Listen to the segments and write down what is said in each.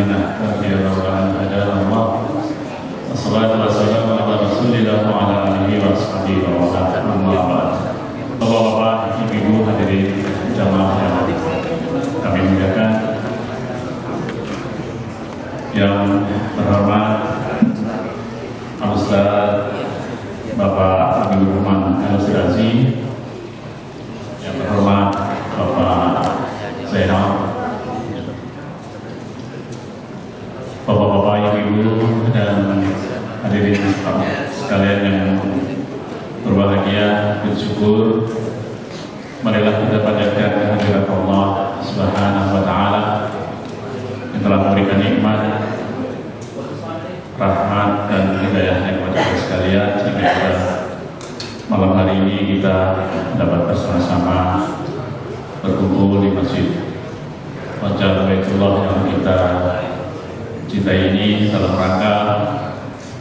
Madinah radhiyallahu anhu Allah. Wassalatu wassalamu ala Rasulillah wa ala alihi wa sahbihi wa amma ba'd. Bapak-bapak, ibu-ibu hadirin jamaah yang kami muliakan, yang terhormat Ustaz Bapak Habibur Rahman Al-Sirazi, yang terhormat Bapak Zainal, bapak-bapak, ibu-ibu, dan hadirin sekalian yang berbahagia, bersyukur, marilah kita panjatkan kehadirat Allah Subhanahu wa Ta'ala yang telah memberikan nikmat, rahmat dan hidayahnya kepada kita sekalian, sehingga kita malam hari ini kita dapat bersama-sama berkumpul di masjid Wajah Baitullah yang kita cintai ini dalam rangka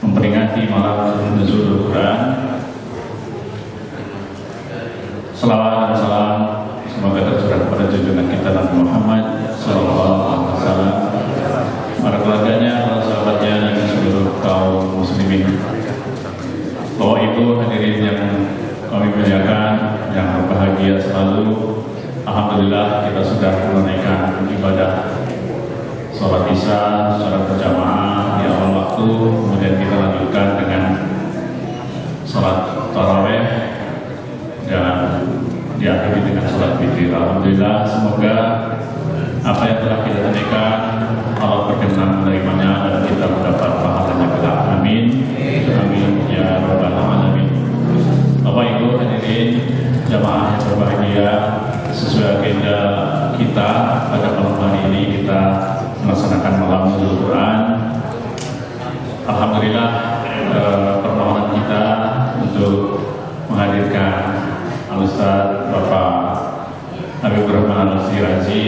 memperingati malam Nuzulul Quran. Salawat dan salam semoga tercurah kepada junjungan kita Nabi Muhammad SAW, para keluarganya, para sahabatnya, dan seluruh kaum muslimin. Bapak Ibu hadirin yang kami muliakan, yang berbahagia selalu, alhamdulillah kita sudah menunaikan ibadah sholat isya secara berjamaah di awal waktu, kemudian kita lanjutkan dengan sholat taraweh dan diakhiri dengan sholat witir. Alhamdulillah, semoga apa yang telah kita tunaikan Allah berkenan menerimanya dan kita mendapat pahalanya kelak. Amin. Amin ya rabbal alamin. Bapak Ibu hadirin jamaah yang berbahagia, sesuai agenda kita pada malam hari ini kita melaksanakan malam Nuzulul Quran. Alhamdulillah, permohonan kita untuk menghadirkan Al-Ustaz Bapak Habibur Rahman Al-Sirazi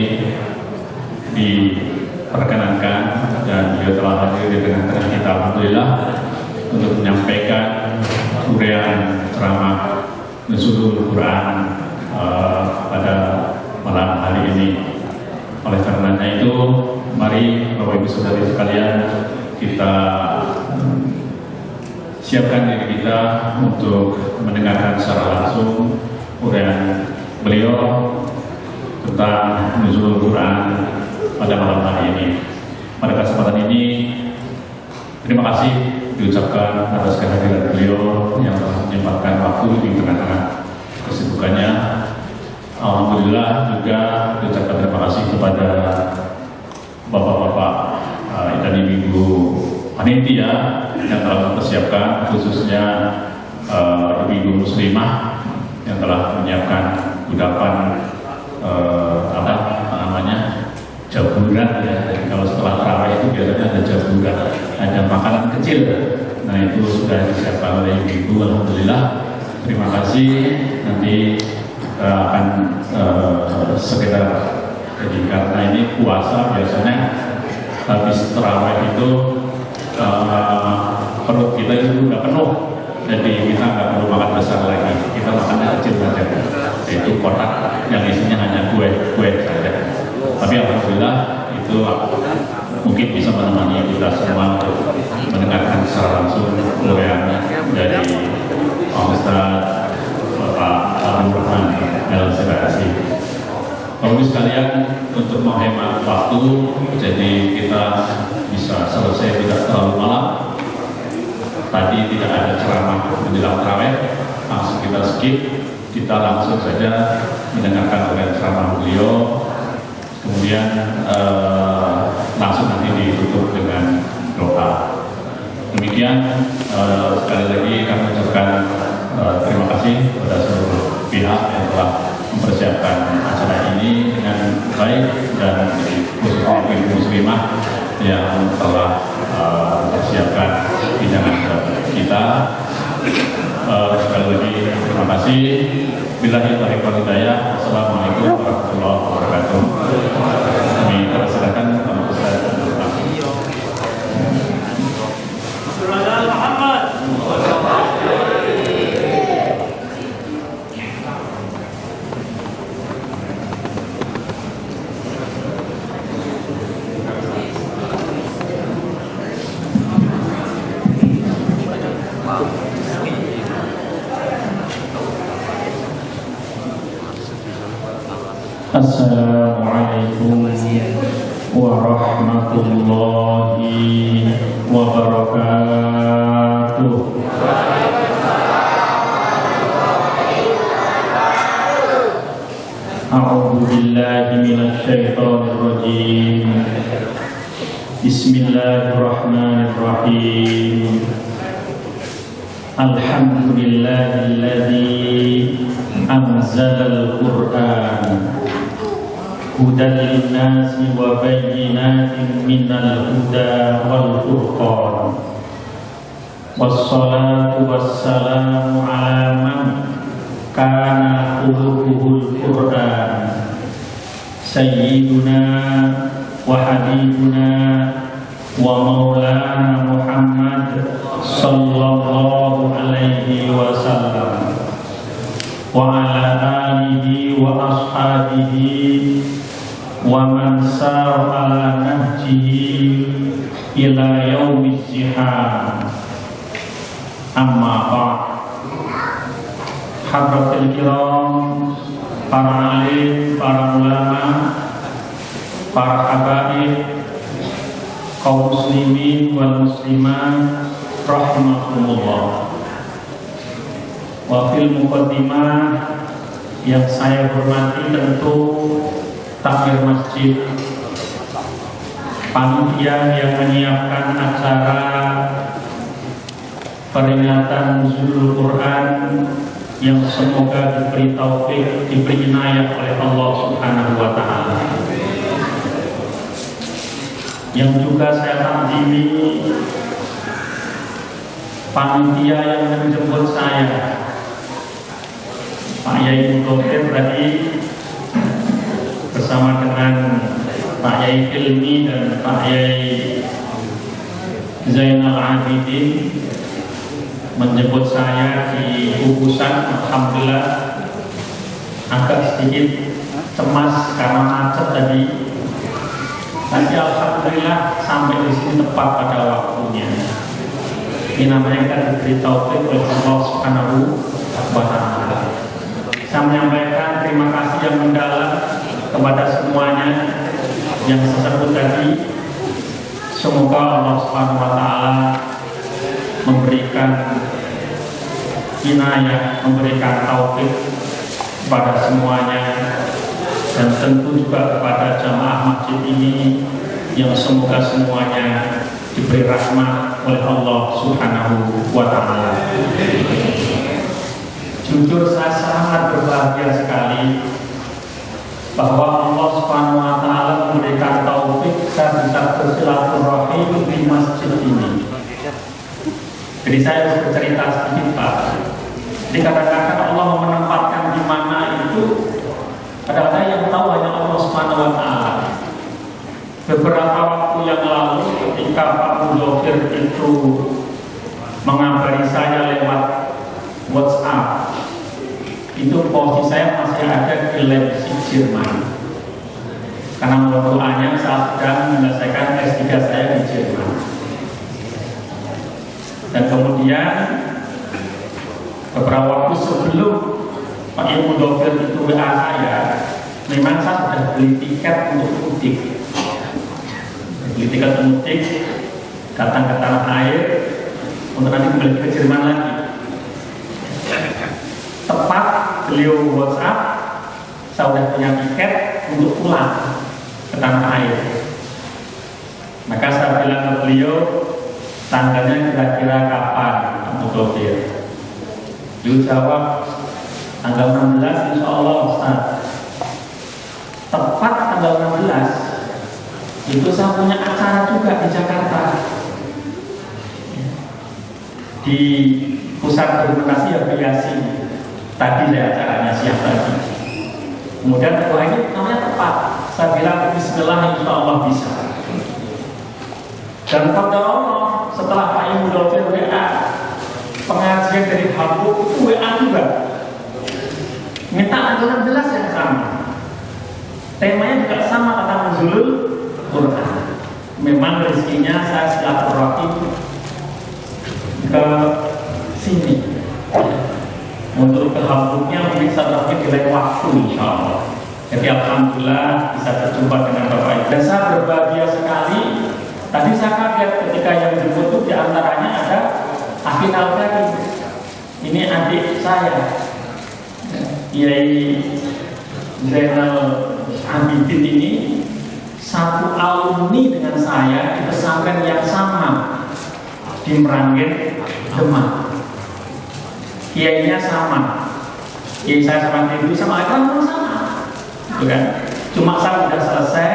diperkenankan dan beliau telah hadir di tengah-tengah kita, alhamdulillah, untuk menyampaikan uraian ceramah Nuzulul Quran pada malam hari ini. Oleh karenanya itu, mari Bapak Ibu Saudari sekalian, kita siapkan diri kita untuk mendengarkan secara langsung uraian beliau tentang Nuzulul Quran pada malam hari ini. Pada kesempatan ini, terima kasih diucapkan atas kehadiran beliau yang telah menyempatkan waktu di tengah-tengah kesibukannya. Alhamdulillah juga diucapkan terima kasih kepada bapak-bapak dan ibu-ibu panitia yang telah mempersiapkan, khususnya ibu-ibu muslimah yang telah menyiapkan kudapan jaburan ya. Jadi kalau setelah tarawih itu biasanya ada jaburan, ada makanan kecil. Nah itu sudah disiapkan oleh ibu-ibu. Alhamdulillah, terima kasih. Nanti akan sekedar, jadi karena ini puasa biasanya habis tarawih itu perut kita itu udah penuh, jadi kita nggak perlu makan besar lagi, kita makannya kecil saja, yaitu kotak yang isinya hanya kue saja. Tapi alhamdulillah itu mungkin bisa menemani kita semua untuk mendengarkan secara langsung uraian dari Ustaz Bapak Habibur Rahman Al-Sirazi. Bapak Ibu sekalian, untuk menghemat waktu, jadi kita bisa selesai tidak terlalu malam. Tadi tidak ada ceramah menjelang tarawih, langsung kita skip, kita langsung saja mendengarkan uraian ceramah beliau. Kemudian langsung nanti ditutup dengan doa. Demikian, sekali lagi kami ucapkan terima kasih kepada seluruh pihak yang telah mempersiapkan acara ini dengan baik, dan khususnya ibu muslimah yang telah mempersiapkan hidangan kita. Sekali lagi terima kasih. Billahi taufiq wal hidayah. Assalamualaikum warahmatullahi wabarakatuh. Kami persilakan Bapak Ustaz. Muhammad. warahmatullahi wabarakatuh. A'udzu billahi minasy syaithanir rajim. Bismillahirrahmanirrahim. Alhamdulillahilladzi anzalal Qur'an hudan linnasi wa bayyinatin minal huda wal furqan. Wassalatu wassalamu ala man kana khuluquhul Qur'an sayyiduna wa habibuna wa maulana Muhammad sallallahu alaihi wasallam wa ala alihi wa ashabihi wa man sar ala nahjihi ila yaumiz ziham. Amma ba'd. Hadratil kiram, para alim, para ulama, para habaib, kaum muslimin wal muslimat rahimakumullah. Wa fil muqaddimah yang saya hormati tentu takmir masjid, panitia yang menyiapkan acara peringatan Nuzulul Quran yang semoga diberi taufik, diberi inayah oleh Allah Subhanahu wa Ta'ala. Yang juga saya takdimi panitia yang menjemput saya, Pak Yai Mudofir tadi bersama dengan Pak Yai Hilmi dan Pak Yai Zainal Abidin menjemput saya di Kukusan. Alhamdulillah agak sedikit cemas karena macet tadi, tapi alhamdulillah sampai di sini tepat pada waktunya. Ini namanya kan diberi taufik oleh Allah Subhanahu wa Ta'ala. Saya menyampaikan terima kasih yang mendalam kepada semuanya yang tersebut tadi. Semoga Allah Subhanahu wa Ta'ala memberikan inayah, memberikan taufik kepada semuanya, dan tentu juga kepada jamaah masjid ini yang semoga semuanya diberi rahmat oleh Allah Subhanahu wa Ta'ala. Jujur saya sangat berbahagia sekali bahwa Allah Subhanahu wa Ta'ala memberikan taufik saya bisa bersilaturahim di masjid ini. Jadi saya harus bercerita sedikit, Pak. Jadi kadang-kadang Allah menempatkan di mana itu, kadang-kadang yang tahu hanya Allah Subhanahu wa Ta'ala. Beberapa waktu yang lalu ketika Pak Mudofir itu mengabari saya lewat WhatsApp, itu posisi saya masih ada di Leipzig, Jerman. Karena doanya saya sedang menyelesaikan S3 saya di Jerman. Dan kemudian beberapa waktu sebelum Pak Ibu Mudofir itu WA saya, memang saya sudah beli tiket untuk mudik. Beli tiket mudik, datang ke tanah air untuk nanti kembali ke Jerman lagi. Tepat beliau WhatsApp, saya sudah punya tiket untuk pulang ke tanah air. Maka saya bilang ke beliau, tanggalnya kira-kira kapan Pak Mudofir? Beliau jawab, tanggal 16 insya Allah Ustaz. Tepat tanggal 16 itu saya punya acara juga di Jakarta, di pusat dokumentasi aviasi. Tadi saya acaranya siang tadi. Kemudian wah ini namanya tepat. Saya bilang bismillah insya Allah bisa. Dan pada Allah setelah Pak Ibu Mudofir WA, pengajian dari Hamburg itu WA juga minta aturan jelas yang sama, temanya juga sama, kata Nuzulul Quran. Memang rezekinya saya silaturahim ke sini. Untuk ke Hamburgnya mungkin silaturahim di lain waktu insya Allah. Jadi alhamdulillah bisa berjumpa dengan Bapak Ibu. Dan saya berbahagia sekali. Tadi saya kaget ketika yang jemput itu diantaranya ada Akin Al-Karim. Ini adik saya, Kiai Zainal Abidin ini satu alumni dengan saya di pesantren yang sama di Meranggen, Demak. Kiainya sama, kiai saya sama ibu sama agama sama, gitu kan? Cuma saya sudah selesai,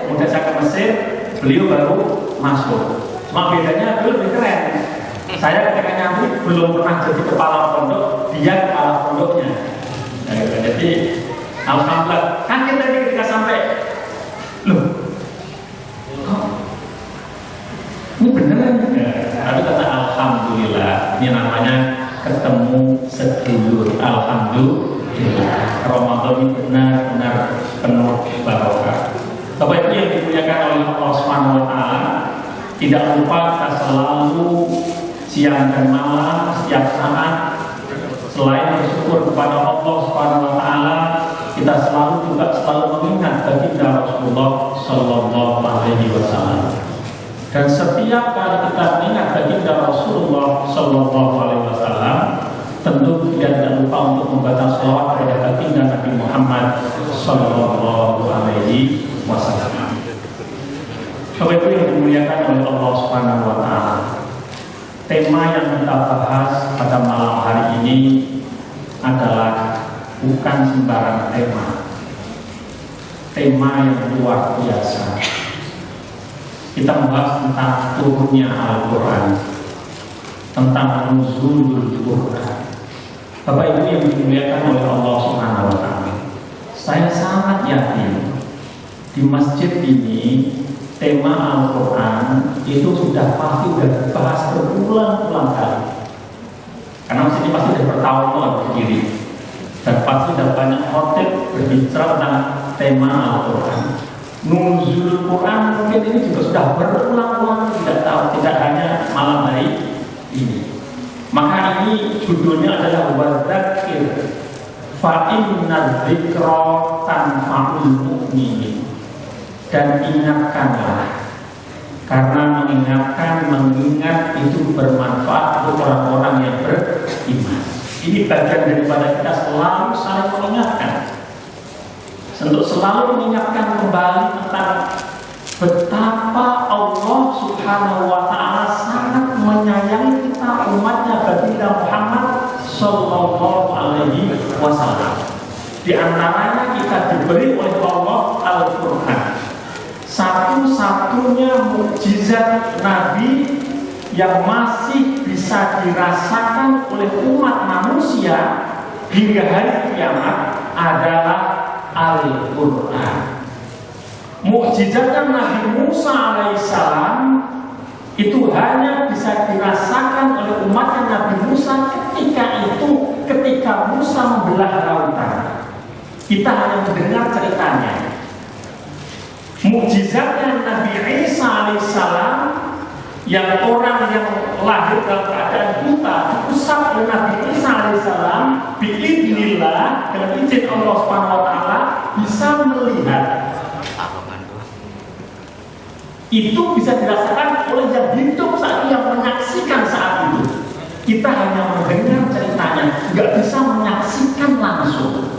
kemudian saya ke Mesir, beliau baru masuk. Cuma bedanya beliau lebih keren. Saya ketika nyampe belum pernah jadi kepala pondok, dia kepala pondoknya. Nah, jadi alhamdulillah. Kaget tadi ketika sampai, loh, kok ini beneran? Ya, tapi kata alhamdulillah. Ini namanya ketemu sedulur. Alhamdulillah. Ramadan ini benar-benar penuh barokah. Bapak Ibu yang dimuliakan oleh Allah Subhanahu wa Ta'ala, tidak lupa kita selalu siang dan malam setiap saat selain bersyukur kepada Allah Subhanahu wa Ta'ala, kita selalu mengingat baginda Rasulullah Sallallahu Alaihi Wasallam. Dan setiap kali kita mengingat baginda Rasulullah Sallallahu Alaihi Wasallam, tentu kita tidak lupa untuk membaca sholawat kepada baginda Nabi Muhammad Sallallahu Alaihi Wasallam. Bapak Ibu yang dimuliakan oleh Allah Subhanahu wa Ta'ala, tema yang kita bahas pada malam hari ini adalah bukan sembarang tema yang luar biasa. Kita membahas tentang turunnya Al-Quran, tentang nuzulul Quran. Bapak Ibu yang dimuliakan oleh Allah Subhanahu wa Ta'ala, saya sangat yakin di masjid ini tema Al-Quran itu sudah pasti dibahas berulang-ulang kali. Karena masjid ini pasti sudah bertahun-tahun berdiri, dan pasti sudah banyak khotib berbicara tentang tema Al-Quran. Nuzul Quran mungkin ini juga sudah berulang-ulang, tidak hanya malam hari ini. Maka ini judulnya adalah Wadzakir fa inna dzikra tanfa'ul mu'minin. Dan ingatkanlah, karena mengingat itu bermanfaat untuk orang-orang yang beriman. Ini bagian daripada kita selalu saling mengingatkan, untuk selalu mengingatkan kembali tentang betapa Allah Subhanahu wa Ta'ala sangat menyayangi kita, umatnya baginda Muhammad Sallallahu Alaihi Wasallam. Di antaranya kita diberi oleh Allah Al-Quran, satu-satunya mukjizat Nabi yang masih bisa dirasakan oleh umat manusia hingga hari kiamat adalah Al-Quran. Mukjizat Nabi Musa alaihissalam itu hanya bisa dirasakan oleh umatnya Nabi Musa ketika Musa membelah lautan. Kita hanya mendengar ceritanya. Mukjizatnya Nabi Isa alaihissalam, yang orang yang lahir dalam keadaan buta diusap oleh Nabi Isa alaihissalam, biidznillah, dengan izin Allah Subhanahu wa Ta'ala, bisa melihat. Itu bisa dirasakan oleh yang hidup saat itu, yang menyaksikan saat itu. Kita hanya mendengar ceritanya, nggak bisa menyaksikan langsung.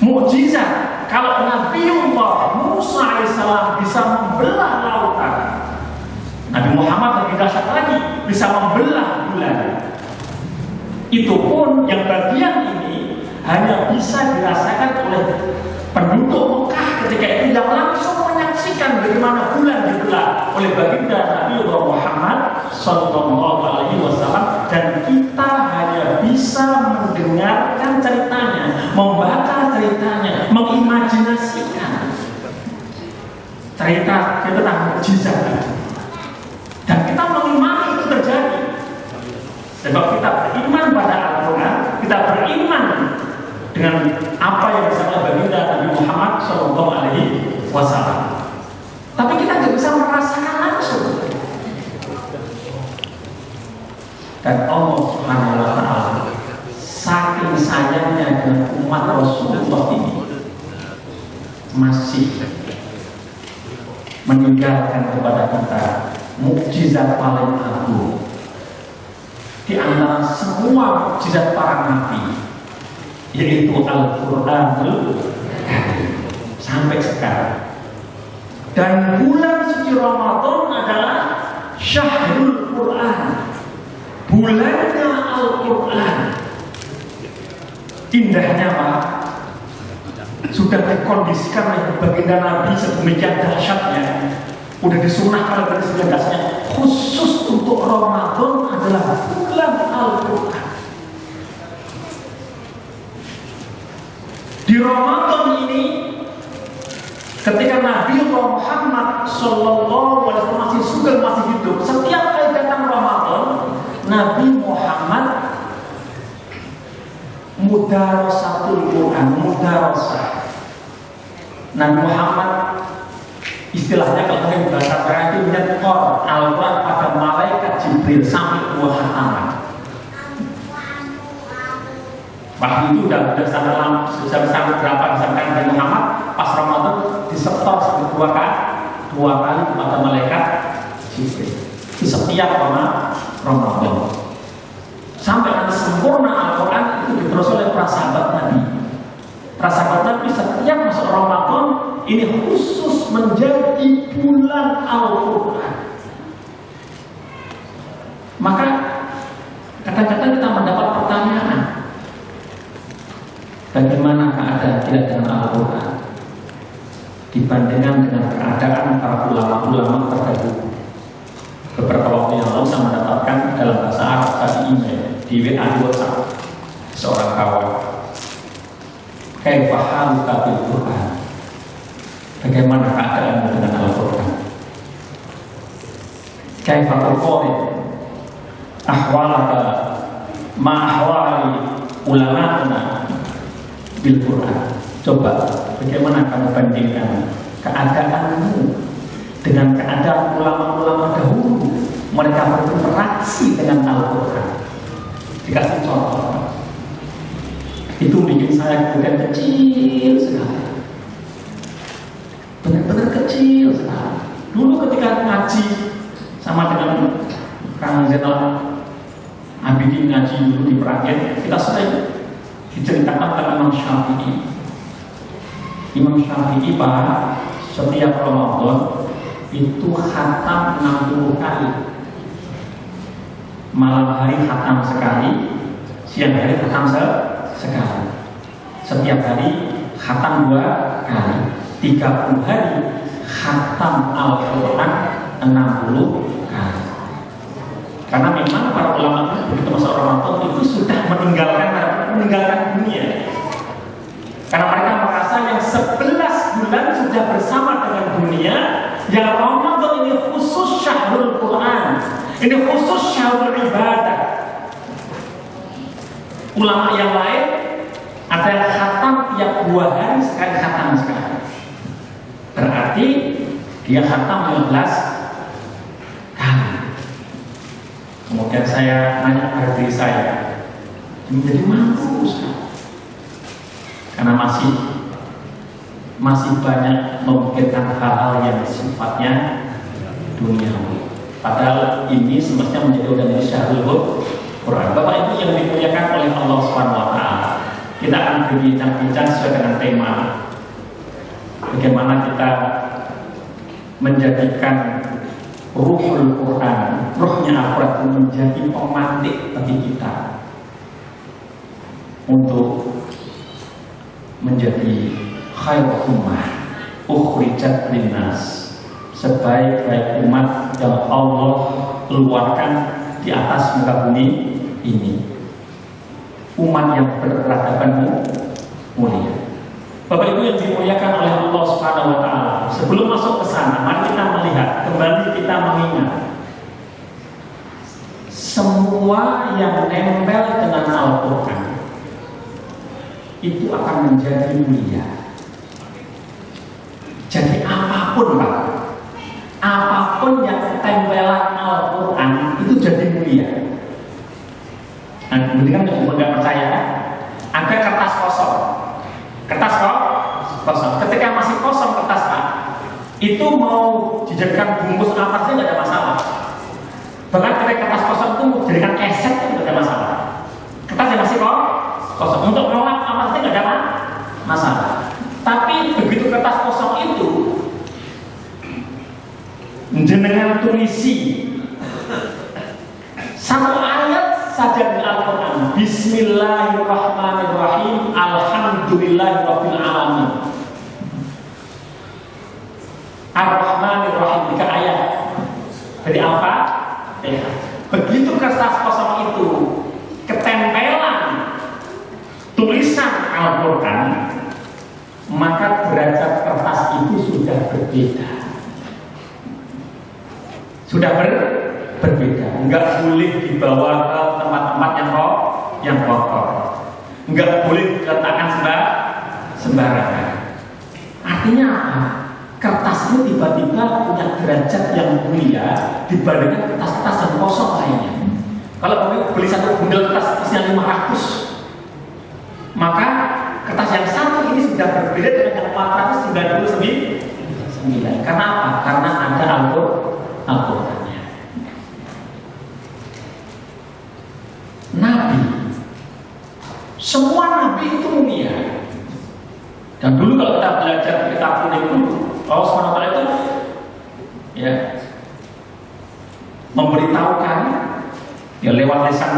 Mukjizat kalau Nabiullah Musa alaihissalam bisa membelah lautan, Nabi Muhammad lebih dahsyat lagi, bisa membelah bulan. Itu pun yang bagian ini hanya bisa dirasakan oleh penduduk Mekah ketika itu, yang langsung menyaksikan bagaimana bulan dibelah oleh baginda Nabiullah Muhammad Sallallahu Alaihi Wasallam, dan kita hanya bisa mendengarkan ceritanya, membaca ceritanya, mengimajinasikan cerita tentang mukjizat, dan kita mengimani itu terjadi. Sebab kita beriman pada Al-Quran, kita beriman dengan apa yang disampaikan baginda Nabi Muhammad Sallallahu Alaihi Wasallam. Tapi kita nggak bisa merasakan langsung. Dan Allah Subhanahu wa Ta'ala saking sayangnya dengan umat Rasulullah ini, masih meninggalkan kepada kita mukjizat paling agung di antara semua mukjizat para nabi, yaitu Al-Qur'anul Karim sampai sekarang. Dan bulan suci Ramadan adalah Syahrul Quran, bulannya Al-Quran. Indahnya Pak, sudah dikondisikan oleh baginda Nabi sedemikian dahsyatnya, udah disunahkan oleh sejelasnya, khusus untuk Ramadan adalah bulan Al-Quran. Di Ramadan ini, ketika Nabi Muhammad Sallallahu Alaihi Wasallam masih sugeng, masih hidup, setiap kali datang Ramadan, Nabi Muhammad mudarasatul Quran, mudarasah. Nabi Muhammad istilahnya kalau mungkin bahasa sekarang itu nyetor Al-Quran pada malaikat Jibril sampai 2 khataman. Waktu itu udah sampai berapa misalkan Nabi Muhammad pas Ramadan disetor sampai 2 kali kepada malaikat Jibril di setiap Ramadan. Sampai nanti sempurna Al-Quran itu diterus oleh para sahabat Nabi. Para sahabat Nabi setiap masuk Ramadan ini khusus menjadi bulan Al-Quran. Maka kadang-kadang kita mendapat pertanyaan, bagaimana keadaan kita dengan Al-Quran dibandingkan dengan keadaan para ulama-ulama terdahulu. Beberapa waktu yang lalu saya mendapatkan dalam bahasa Arab tadi email di WA di WhatsApp seorang kawan, kaifa haluka bil Quran, bagaimana keadaanmu dengan Al-Quran, kaifa tuqarin ahwalaka ma ahwali ulama'una bil Quran. Coba bagaimana kamu bandingkan keadaanmu dengan keadaan ulama-ulama dahulu, mereka berinteraksi dengan Al-Quran. Dikasih contoh, itu bikin saya kemudian kecil sekali, benar-benar kecil sekali. Dulu ketika ngaji sama dengan Kang Zainal Abidin ngaji dulu di Perakian, kita sering diceritakan tentang Imam Syafi'i. Imam Syafi'i Pak, setiap Ramadan itu khatam 60 kali. Malam hari khatam sekali, siang hari khatam sekali. Setiap hari khatam 2 kali. 30 hari khatam Al-Quran 60 kali. Karena memang para ulama itu begitu masuk Ramadan itu sudah meninggalkan dunia. Karena mereka merasa yang 11 bulan sudah bersama dengan dunia. Yang Ramadan ini khusus Syahrul Quran, ini khusus Syahrul Ibadah. Ulama yang lain ada yang khatam tiap 2 hari sekali khatam sekali. Berarti dia khatam 15 kali. Kemudian saya nanya pada diri saya, menjadi mampu sekali. Karena masih banyak memikirkan hal-hal yang sifatnya duniawi. Padahal ini semestinya menjadi organisasi Syahrul Quran. Bapak Ibu yang dimuliakan oleh Allah SWT, kita akan berbincang-bincang sesuai dengan tema bagaimana kita menjadikan ruhul Quran, ruhnya Al-Quran itu menjadi pemantik bagi kita untuk menjadi khairul ummah ukhrijat linnas, sebaik-baik umat yang Allah keluarkan di atas muka bumi ini, umat yang berperadaban mulia. Bapak Ibu yang dimuliakan oleh Allah Subhanahu wa taala, sebelum masuk ke sana mari kita melihat kembali, kita mengingat semua yang nempel dengan Al-Quran itu akan menjadi mulia. Jadi apapun Pak, apapun yang tempelan Al-Quran itu jadi mulia. Nah, kemudian yang nggak percaya, ada kertas kosong kosong. Ketika masih kosong kertas Pak, itu mau dijadikan bungkus apa saja nggak ada masalah. Bahkan ketika kertas kosong itu mau dijadikan keset itu nggak ada masalah. Kertas yang masih kosong, untuk menolak apa saja nggak ada masalah. Tapi begitu kertas kosong itu jenengan tulisi satu ayat saja di Al-Quran, Bismillahirrahmanirrahim, Alhamdulillahirabbil alamin, Ar-Rahmanirrahim, 3 ayat dari apa? Begitu kertas kosong itu ketempelan tulisan Al-Quran, maka derajat kertas itu sudah berbeda. Sudah berbeda. Enggak boleh dibawa ke tempat-tempat yang kotor. Enggak boleh diletakkan sembarangan. Artinya apa? Kertas itu tiba-tiba punya derajat yang mulia dibandingkan kertas-kertas yang kosong lainnya. Kalau kamu beli satu bundel kertas isinya 500, maka kertas yang satu ini sudah berbeda dengan yang 499. Karena apa? Karena ada Al-Qurannya. Nabi, semua nabi itu mulia. Dan dulu kalau kita belajar kitab kuning dulu, Allah SWT itu ya memberitahukan ya lewat lisan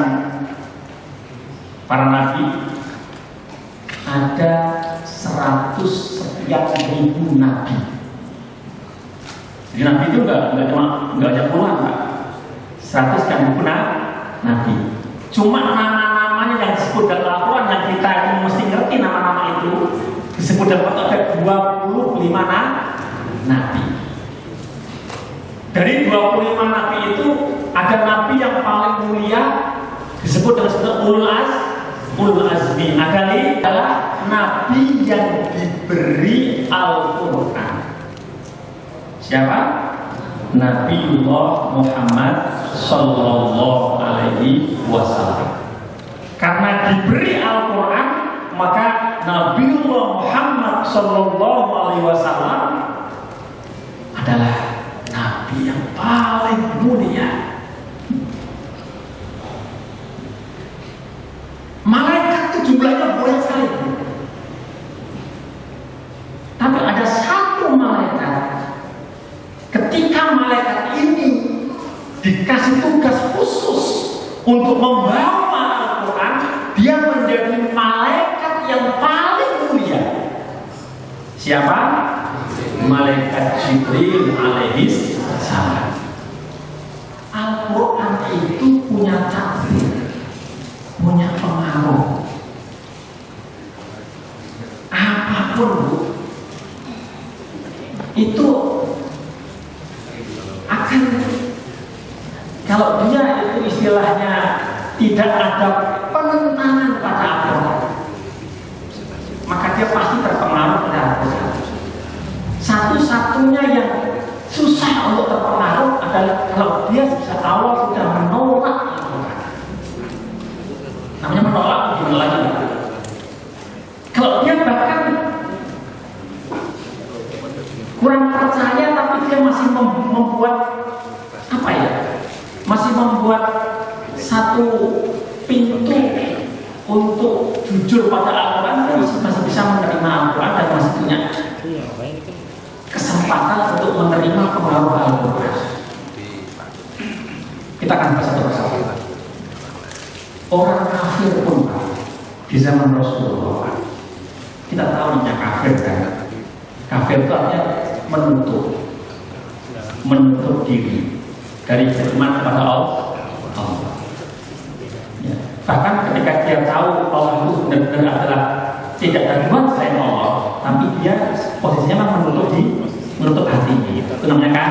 para nabi, ada 100 sekian ribu nabi. Jadi nabi itu enggak hanya puluhan Pak, 100 sekian ribu nabi. Cuma nama-namanya yang disebut dalam Al-Quran yang kita ini mesti ngerti nama-nama itu disebut dalam Al-Quran ada 25 nabi. Dari 25 nabi itu ada nabi yang paling mulia disebut dengan ulul azmi. Adalah nabi yang diberi Al-Quran. Siapa? Nabiullah Muhammad Sallallahu Alaihi Wasallam. Karena diberi Al-Quran, maka Nabiullah Muhammad Sallallahu Alaihi Wasallam adalah nabi yang paling mulia. Malaikat itu jumlahnya banyak sekali, tapi ada satu malaikat. Ketika malaikat ini dikasih tugas khusus untuk membawa Al-Quran, dia menjadi malaikat yang paling mulia. Siapa? Malaikat Jibril alaihi salam. Al-Quran itu punya takdir, punya pengaruh. Apapun itu akan, kalau dia itu istilahnya tidak ada penentangan pada Al-Quran, maka dia pasti terpengaruh pada Al-Quran. Satu-satunya yang susah untuk terpengaruh adalah kalau dia sejak awal sudah menolak Al-Quran. Namanya menolak gimana lagi? Kalau dia bahkan kurang percaya tapi dia masih membuat apa ya? Masih membuat satu pintu untuk jujur pada Al-Quran, dia masih bisa menerima Al-Quran dan masih punya kesempatan untuk menerima pengaruh Al-Quran. Kita akan bahas satu persatu. Orang kafir pun di zaman Rasulullah, kita tahu namanya kafir kan? Kafir itu artinya menutup diri dari beriman kepada Allah. Ya. Bahkan ketika dia tahu Allah itu benar-benar adalah tidak ada Tuhan selain Allah, tapi dia posisinya memang menutup hatinya. Itu namanya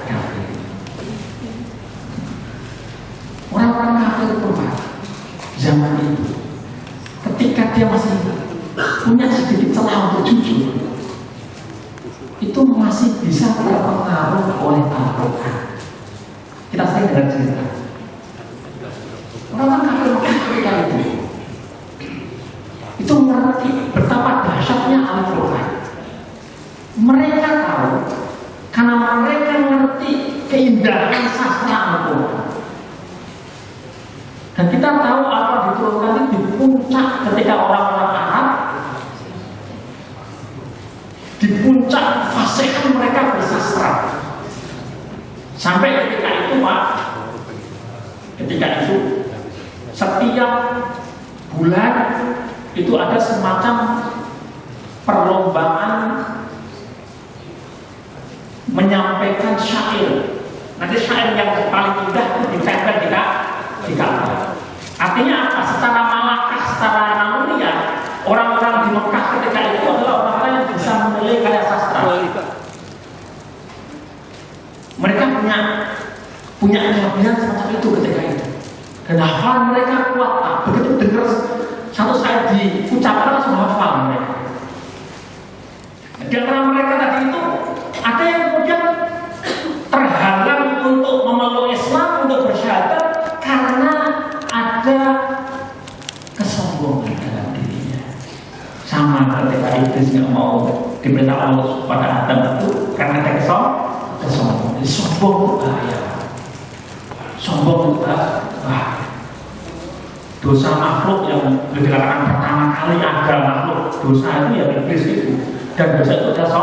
kafir. Orang-orang kafir itu zaman itu, ketika dia masih punya sedikit celah untuk jujur, itu masih bisa terpengaruh oleh Al-Quran. Kita sering dengar cerita orang kafir ketika itu mengerti betapa dahsyatnya Al-Quran. sastra Al-Quran. Dan kita tahu apa diturunkan di puncak ketika orang-orang Arab di puncak fasihan mereka bersastra. Sampai ketika itu Pak, ketika itu setiap bulan itu ada semacam perlombaan menyampaikan syair. Nanti syair yang paling indah ditempel di Ka'bah. Artinya apa? Secara malakah, secara naluriah, orang-orang di Mekah ketika itu adalah orang-orang yang bisa menilai karya sastra. Mereka punya kelebihan semacam itu ketika itu. Dan hafalan mereka kuat Pak. Begitu dengar satu saat diucapkan langsung hafal mereka. Di antara mereka tadi itu ada yang kemudian terhalang untuk memeluk Islam, untuk bersyahadat karena ada kesombongan dalam dirinya. Sama ketika Iblis nggak mau diperintah Allah pada Adam itu karena ada kesombongan. Sombong itu bahaya. Sombong itu bahaya. Dosa makhluk yang dikatakan pertama kali ada makhluk dosa itu ya Iblis itu. Dan dosa itu adalah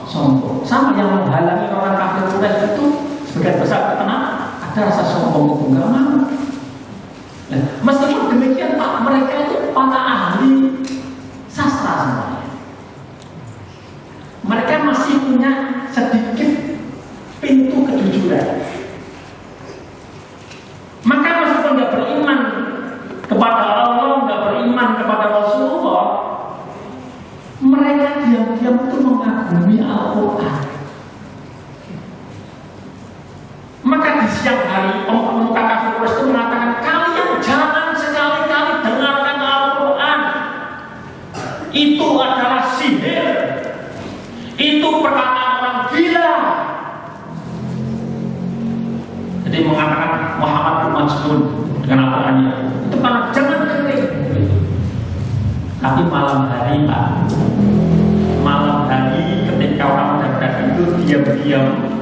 sombong. Sama yang menghalangi orang kafir Quraisy itu sebagai besar terkenal ada rasa sombong itu nggak mau. Nah, meskipun demikian Pak, mereka itu para ahli sastra semuanya. Mereka masih punya sedikit pintu kejujuran. Maka meskipun nggak beriman kepada Allah, nggak beriman kepada Rasulullah, mereka diam-diam itu mengagumi Al-Quran. Maka di siang hari pemuka kafir Quraisy itu mengatakan, kalian jangan sekali-kali dengarkan Al-Quran. Itu adalah sihir. Itu perkataan orang gila. Jadi mengatakan Muhammad bin Majnun dengan Al-Qurannya itu karena jangan dengerin. Tapi malam hari Pak, malam hari ketika orang mendadak itu diam-diam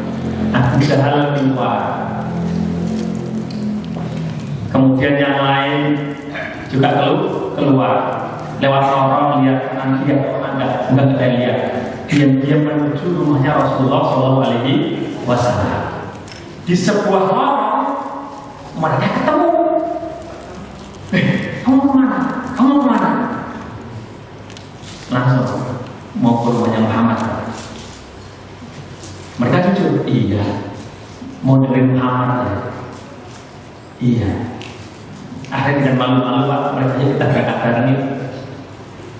Abu Jahal keluar. Kemudian yang lain juga keluar lewat lorong lihat kanan kiri atau enggak kita lihat. Diam-diam menuju rumahnya Rasulullah SAW. Di sebuah lorong mereka ketemu. Kamu kemana? Kamu kemana? Langsung mau ke rumahnya Muhammad. Mereka jujur, iya. Mau dengerin Muhammad ya? Iya. Akhirnya dengan malu-malu Pak, mereka kita berangkat bareng itu.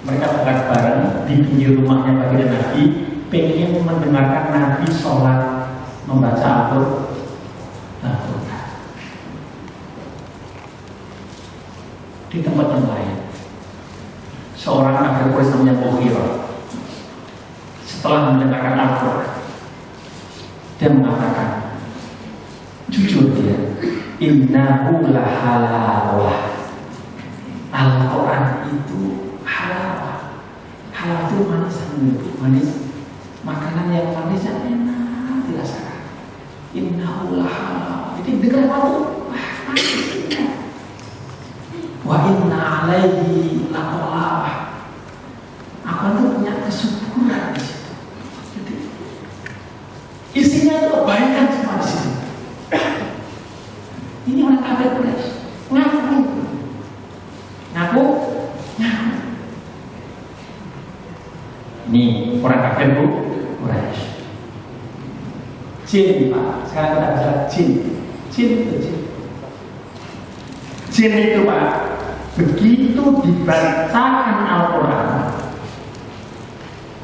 Mereka berangkat bareng di pinggir rumahnya baginda Nabi, pengen mendengarkan Nabi sholat membaca Al-Quran. Di tempat yang lain, seorang kafir Quraisy namanya Mughirah setelah mendengarkan Al-Quran, dia mengatakan, jujur dia, innahu lahalawah. Al-Quran itu halawah. Halawah itu manis, manis. Makanan yang manis yang enak dirasakan. Innahu lahalawah. Jadi dengar waktu, wah manis. Wa inna alaihi laqawah. Aku itu punya kesuburan di situ. Jadi, isinya itu kebaikan semua di situ. Ini orang kafir Quraisy ngaku. Ini orang kafir Quraisy. Jin Pak, sekarang kita bicara jin. Jin itu jin. Jin itu Pak, begitu dibacakan Al-Quran,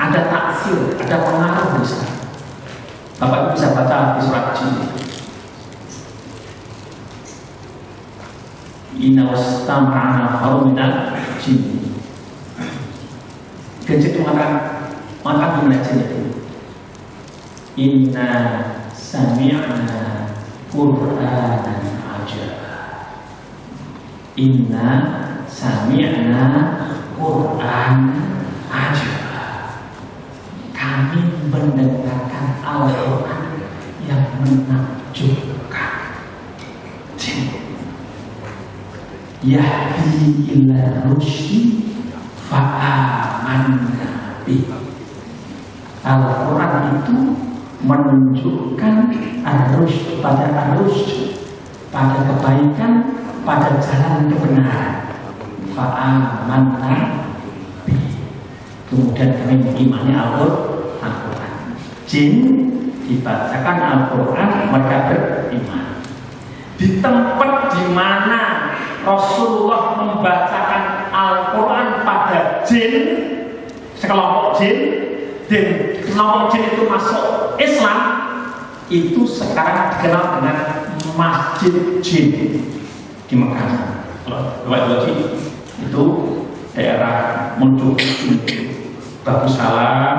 ada taksir, ada pengaruh besar. Bapak bisa baca di surat jin. Inna wastama'ana faruminal jin. Dan itu maka gimana jin itu? Inna sami'na Qur'anan ajaba. Inna sami'na Qur'anan ajaba. Kami mendengarkan Al-Quran yang menakjubkan. yahdi ila rusyi fa'amanna bih. Al-Quran itu menunjukkan arus pada kebaikan, pada jalan kebenaran. Fa'amanna bih. Kemudian kami mengimani Al-Quran. Jin dibacakan Al-Quran, mereka beriman. Di tempat di mana Rasulullah membacakan Al-Quran pada jin, sekelompok jin, dan kelompok jin itu masuk Islam, itu sekarang dikenal dengan Masjid Jin di Mekah. Kalau itu daerah Munjuk, Bagus Salam,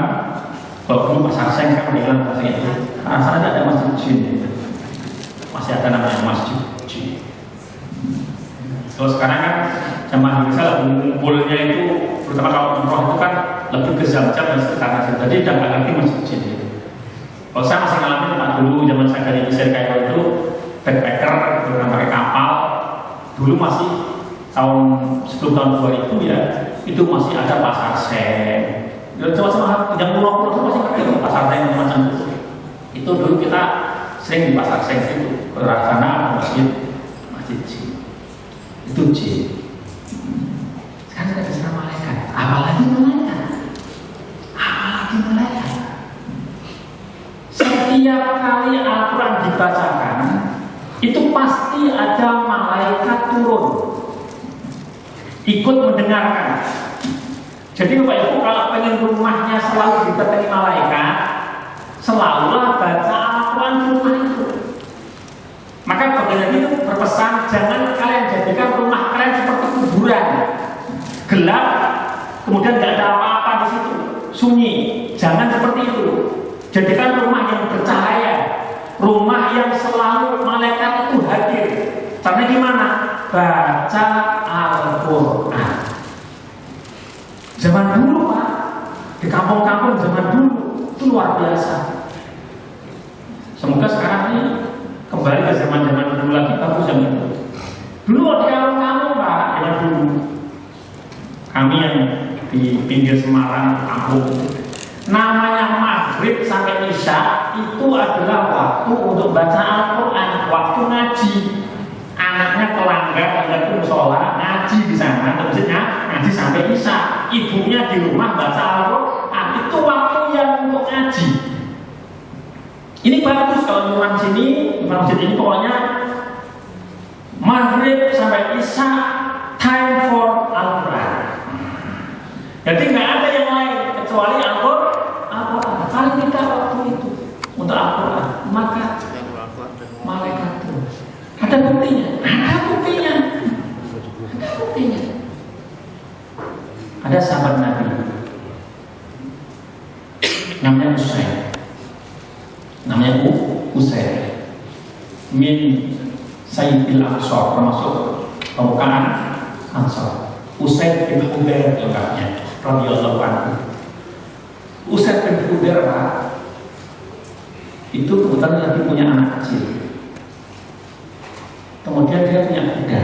kalau dulu Pasar Seng kan bilang bahasanya itu. Karena sana ada Masjid Jin, masih ada namanya Masjid Jin. Kalau sekarang kan jamaah Indonesia ngumpulnya itu, terutama kalau umroh itu kan lebih ke jam-jam dan sekitarnya. Jadi udah nggak ngerti Masjid Jin itu. Kalau saya masih ngalamin tempat dulu zaman saya dari Mesir kayak itu, backpacker dengan pakai kapal. Dulu masih sebelum tahun 2000 ya, itu masih ada Pasar Seng. Coba-coba yang pulau-pulau itu masih pakai Pasar Seng macam itu. Itu dulu kita sering di Pasar Seng itu, ke arah sana Masjid Jin. Itu jin. Sekarang kita bisa malaikat. Apalagi malaikat. Setiap kali Al-Quran dibacakan, itu pasti ada malaikat turun ikut mendengarkan. Jadi Bapak Ibu kalau pengen rumahnya selalu didatangi malaikat, selalulah baca Al-Quran di rumah itu. Maka bagian itu berpesan, jangan kalian jadikan rumah kalian seperti kuburan, gelap, kemudian tidak ada apa-apa di situ, sunyi. Jangan seperti itu. Jadikan rumah yang bercahaya, rumah yang selalu malaikat itu hadir. Karena gimana? Baca Al-Quran. Zaman dulu Pak, di kampung-kampung zaman dulu itu luar biasa. Semoga sekarang ini kembali ke zaman-zaman dulu lagi, bagus zaman itu. Dulu di kampung-kampung Pak, zaman dulu kami yang di pinggir Semarang, kampung, namanya maghrib sampai isya itu adalah waktu untuk baca Al-Quran, waktu ngaji. Anaknya kelanggar, ada musola, ngaji di sana, maksudnya ngaji sampai isya. Ibunya di rumah baca Al-Quran, itu waktunya untuk ngaji. Ini bagus kalau di masjid ini pokoknya maghrib sampai isya time for Al-Quran. Jadi nggak ada yang lain kecuali Al-Quran. Kalau kita waktu itu untuk Al-Quran, maka malaikat itu ada buktinya. Ada sahabat Nabi namanya Usaid min Sayyidil Ansor, termasuk pembukaan Ansor. Usaid bin Hudair lengkapnya radhiyallahu anhu. Usaid bin Hudair itu kebetulan lagi punya anak kecil. Kemudian dia punya kuda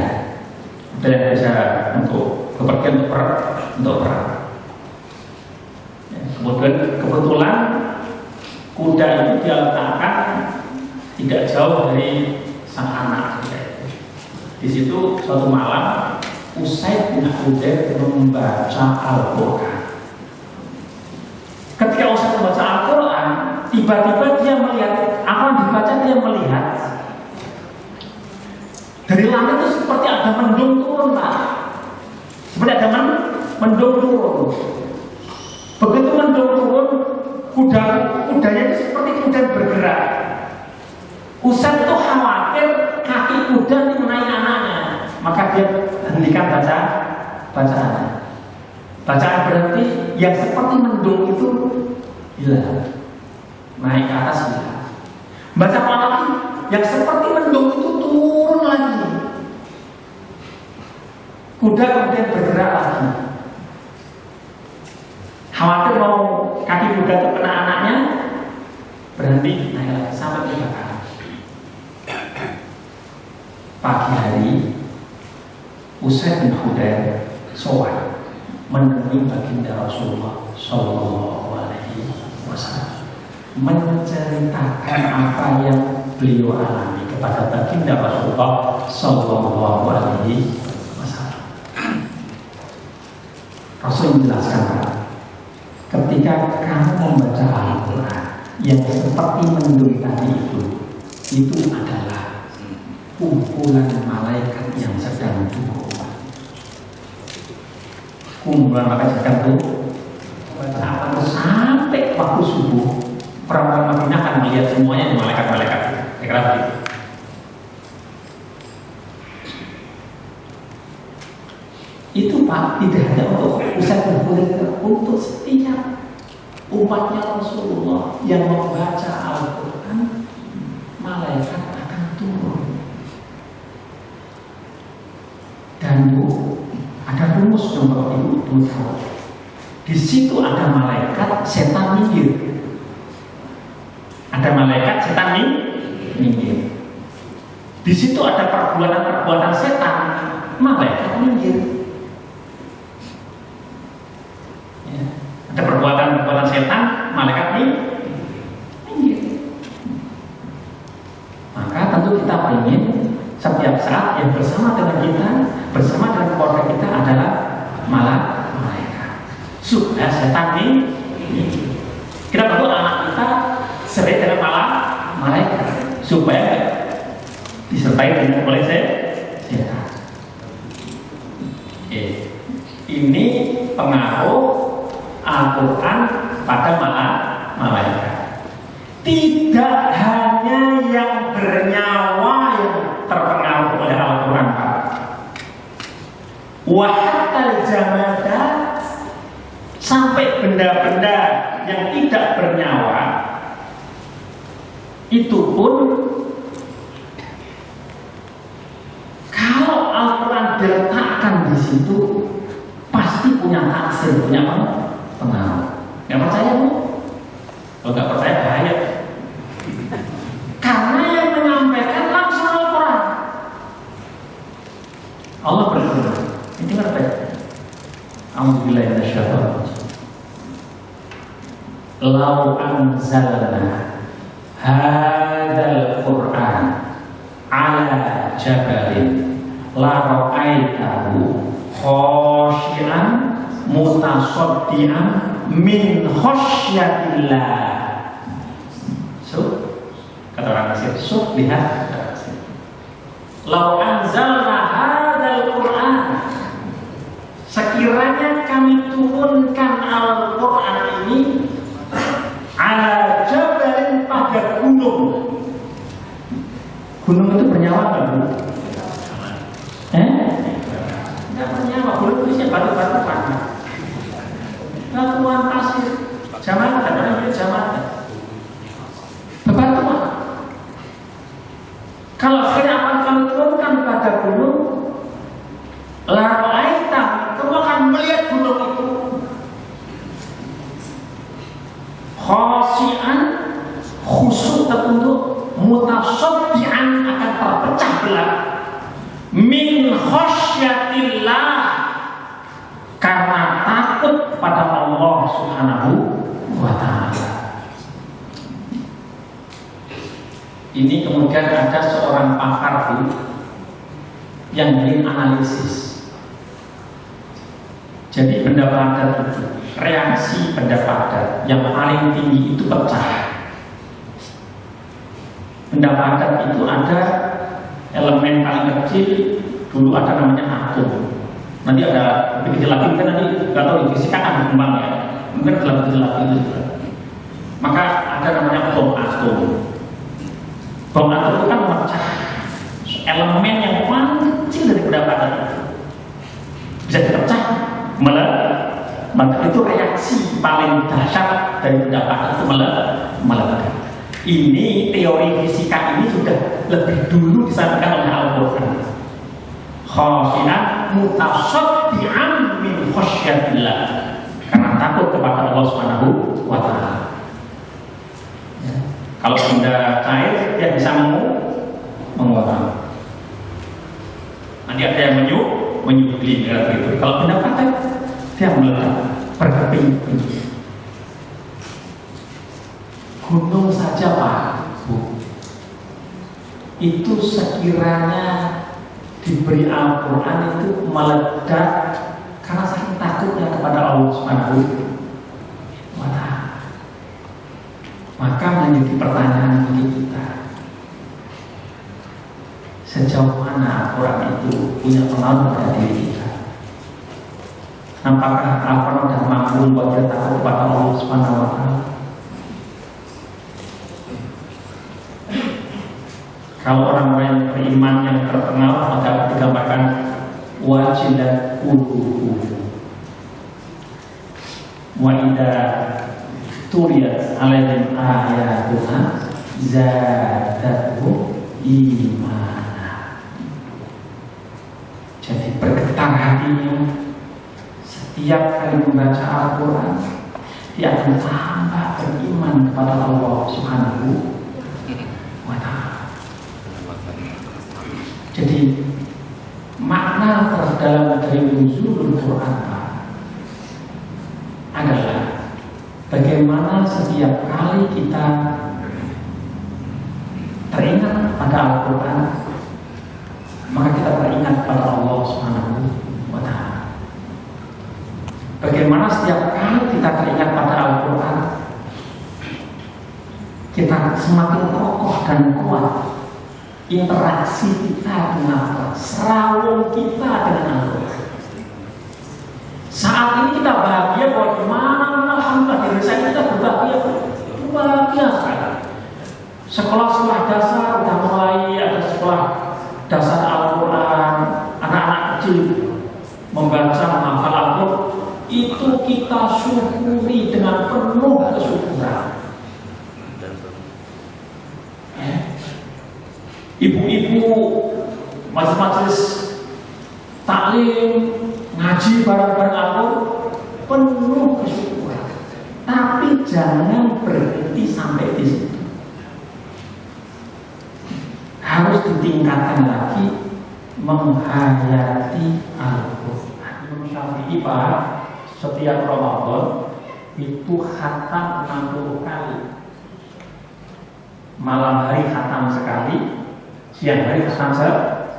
yang bisa untuk bepergian untuk perang. Kebetulan kuda itu dia letakkan tidak jauh dari sang anak. Di situ suatu malam Usaid bin Hudair membaca Al-Quran. Ketika Usaid membaca Al-Quran, tiba-tiba dia melihat apa yang dibaca. Dia melihat dari langit itu seperti ada mendung turun Pak. Seperti ada mendung turun. Begitu mendung turun, kudanya itu seperti kuda bergerak. Usaid itu khawatir kaki kuda ini menaik anaknya, maka dia hentikan bacaan. Bacaan berarti yang seperti mendung itu hilang, naik ke atas hilang. Baca apa lagi? Yang seperti mendung itu turun lagi. Kuda kemudian bergerak lagi. Khawatir mau kaki kuda itu kena anaknya, berhenti naik lagi sampai 3 kali. Pagi hari Usaid bin Khudair sowan menemui baginda Rasulullah Shallallahu Alaihi Wasallam, menceritakan apa yang beliau alami kepada baginda Rasulullah Shallallahu Alaihi Wasallam. Rasul menjelaskan, ketika kamu membaca Al-Quran yang seperti mendung tadi itu adalah kumpulan malaikat yang sedang turun. Kumpulan malaikat sedang turun. Saat sampai waktu subuh, orang-orang Madinah akan melihat semuanya di malaikat-malaikat. Kira-kira begitu. Itu Pak, tidak hanya untuk Usaid bin Khudair, untuk setiap umatnya Rasulullah yang membaca Al-Quran, malaikat akan turun. Dan Bu, ada rumus yang perlu Ibu tahu. Di situ ada malaikat, setan minggir. Ada malaikat, setan minggir. Di situ ada perbuatan-perbuatan setan, malaikat minggir. Ada perbuatan-perbuatan setan, malaikat minggir. Maka tentu kita ingin setiap saat yang bersama dengan kita, bersama dengan keluarga kita adalah malaikat. Supaya setan minggir. Kita perlu anak kita sering dengan malaikat, supaya disertai dengan oleh setan. Ini pengaruh Al-Quran pada malaikat. Tidak hanya yang bernyawa yang terpengaruh oleh Al-Quran, Pak. Wahatal jamadat, sampai benda-benda yang tidak bernyawa itu pun, kalau Al-Quran diletakkan di situ pasti punya taksir, punya pengaruh. Nggak percaya Bu? Kalau nggak percaya bahaya. Karena yang menyampaikan langsung Al-Quran. Allah berfirman, ini apa ya? A'udzubillahi minasyaitonir rajim. Lau anzalna hadzal Qur'an ala jabalin la ra'aitahu khashi'an mutasaddian min khasyatillah. Kata orang Mesir, lihat. Lau anzalna hadzal Qur'an, sekiranya kami turunkan Al-Quran ini ala jabalin, pada gunung. Gunung itu bernyawa kan Bu? Tidak bernyawa, gunung itu isinya batu-batu panas. Batuan pasir, zaman ada zaman bebatuan. Kalau akhirnya akan kami turunkan pada gunung, lalu aita, kamu akan melihat gunung itu khasian, khusyuk tertunduk, mutasaddian, akan terpecah belah min khasyatillah, karena takut pada Allah Subhanahu wa ta'ala. Ini kemudian ada seorang pakar yang ingin analisis. Jadi benda padat itu, reaksi benda padat yang paling tinggi itu pecah. Benda padat itu ada elemen paling kecil, dulu ada namanya atom. Nanti ada lebih kecil lagi, kan nanti nggak tahu di fisika kan berkembang ya, mungkin lebih kecil lagi itu juga. Maka ada namanya bom atom. Bom atom itu kan memecah elemen yang paling kecil dari benda padat itu, bisa dipecah, maka itu reaksi paling dahsyat dari benda padat itu meledak. Ini teori fisika ini sudah lebih dulu disampaikan oleh Al-Quran. Khasyi'an mutasaddian min khasyatillah, karena takut kepada Allah Subhanahu wa ta'ala. Ya. Kalau benda cair dia bisa menguap. Nanti ada yang menyup begini gitu. Kalau pindah partai dia meledak berkeping-keping. Gunung saja Pak Bu, itu sekiranya diberi Al-Quran itu meledak karena saking takutnya kepada Allah Subhanahu wa Ta'ala. Maka menjadi pertanyaan bagi kita, sejauh mana Al-Quran itu punya pengaruh pada diri kita? Apakah Al-Quran dan mampu membuat kita takut kepada Allah Subhanahu wa Ta'ala? Kalau orang-orang yang beriman yang terkenal, maka digambarkan wajilat qulubuhum wa idza tuliyat alaihim ayatuna zadatuhum imana. Jadi bergetar hatinya setiap kali membaca Al-Quran, dia akan tambah beriman kepada Allah Subhanahu wa Ta'ala. Jadi makna terdalam dari nuzulul Quran adalah bagaimana setiap kali kita teringat pada Al-Quran, maka kita teringat pada Allah Subhanahu wa Ta'ala. Bagaimana setiap kali kita teringat pada Al-Quran, kita semakin kokoh dan kuat interaksi kita dengan Allah, serawung kita dengan Allah. Saat ini kita bahagia bahwa gimana, alhamdulillah di desa kita berbahagia sekali. Sekolah-sekolah dasar sudah mulai ada sekolah dasar Al-Quran, anak-anak kecil membaca menghafal Al-Quran, itu kita syukuri dengan penuh kesyukuran. Ibu-ibu majelis taklim ngaji bareng-bareng aku penuh kesyukuran, tapi jangan berhenti sampai di situ. Harus ditingkatkan lagi menghayati Al-Quran. Imam Syafi'i Pak, setiap Ramadan itu khatam 60 kali. Malam hari khatam sekali, siang hari khatam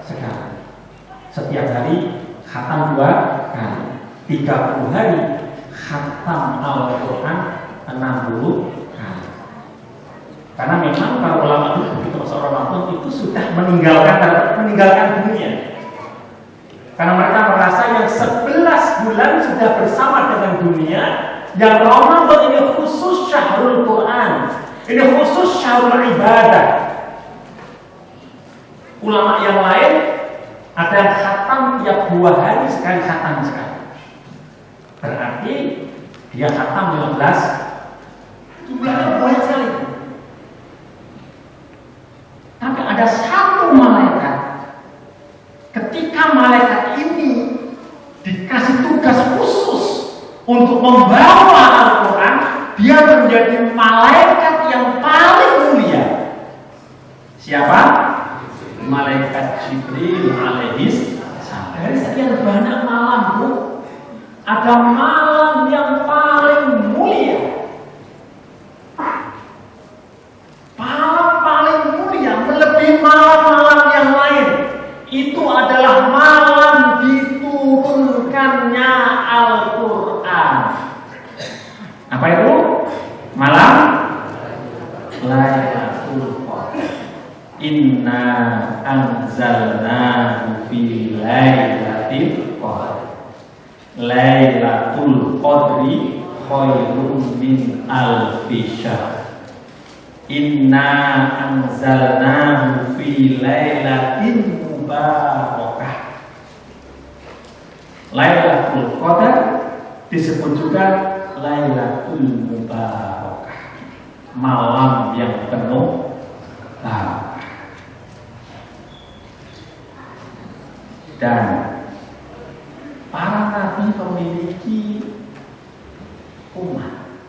sekali. Setiap hari khatam 2 kali. 30 hari khatam Al-Quran 60 kali. Karena memang para ulama itu ketika masa Ramadan itu sudah meninggalkan dunia. Karena mereka merasa yang 11 bulan sudah bersama dengan dunia, yang Ramadan ini khusus syahrul Quran, ini khusus syahrul ibadah. Ulama yang lain ada yang khatam tiap 2 hari sekali khatam sekali. Berarti dia khatam 15, jumlahnya banyak sekali. Tapi ada satu malaikat, ketika malaikat ini dikasih tugas khusus untuk membawa Al-Quran, dia menjadi malaikat yang paling mulia. Siapa? Malaikat Jibril alaihis salam. Dari sekian banyak malam, Bu, ada malam yang paling mulia. Malam paling mulia melebihi malam-malam yang lain. Itu adalah malam diturunkannya Al-Quran. Apa itu? Malam Lailatul Qadar. Inna anzalnahu fi lailatul qadar. Lailatul qadri khairun min alfi syahr. Inna anzalnahu fi lailatin mubarakah. Lailatul qadar disebut juga Lailatul Mubarakah, malam yang penuh barokah. Dan para nabi memiliki umat,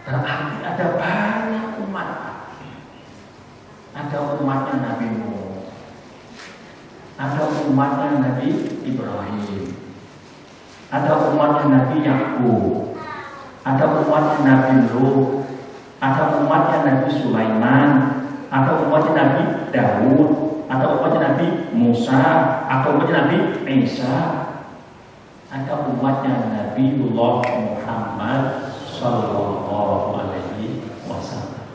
berarti ada banyak umat. Ada umatnya Nabi Nuh, ada umatnya Nabi Ibrahim, ada umatnya Nabi Yakub, ada umatnya Nabi Nuh, ada umatnya Nabi Sulaiman, ada umatnya Nabi Daud, ada umatnya Nabi Musa, ada umatnya Nabi Isa, ada umatnya Nabiullah Muhammad Sallallahu Alaihi Wasallam.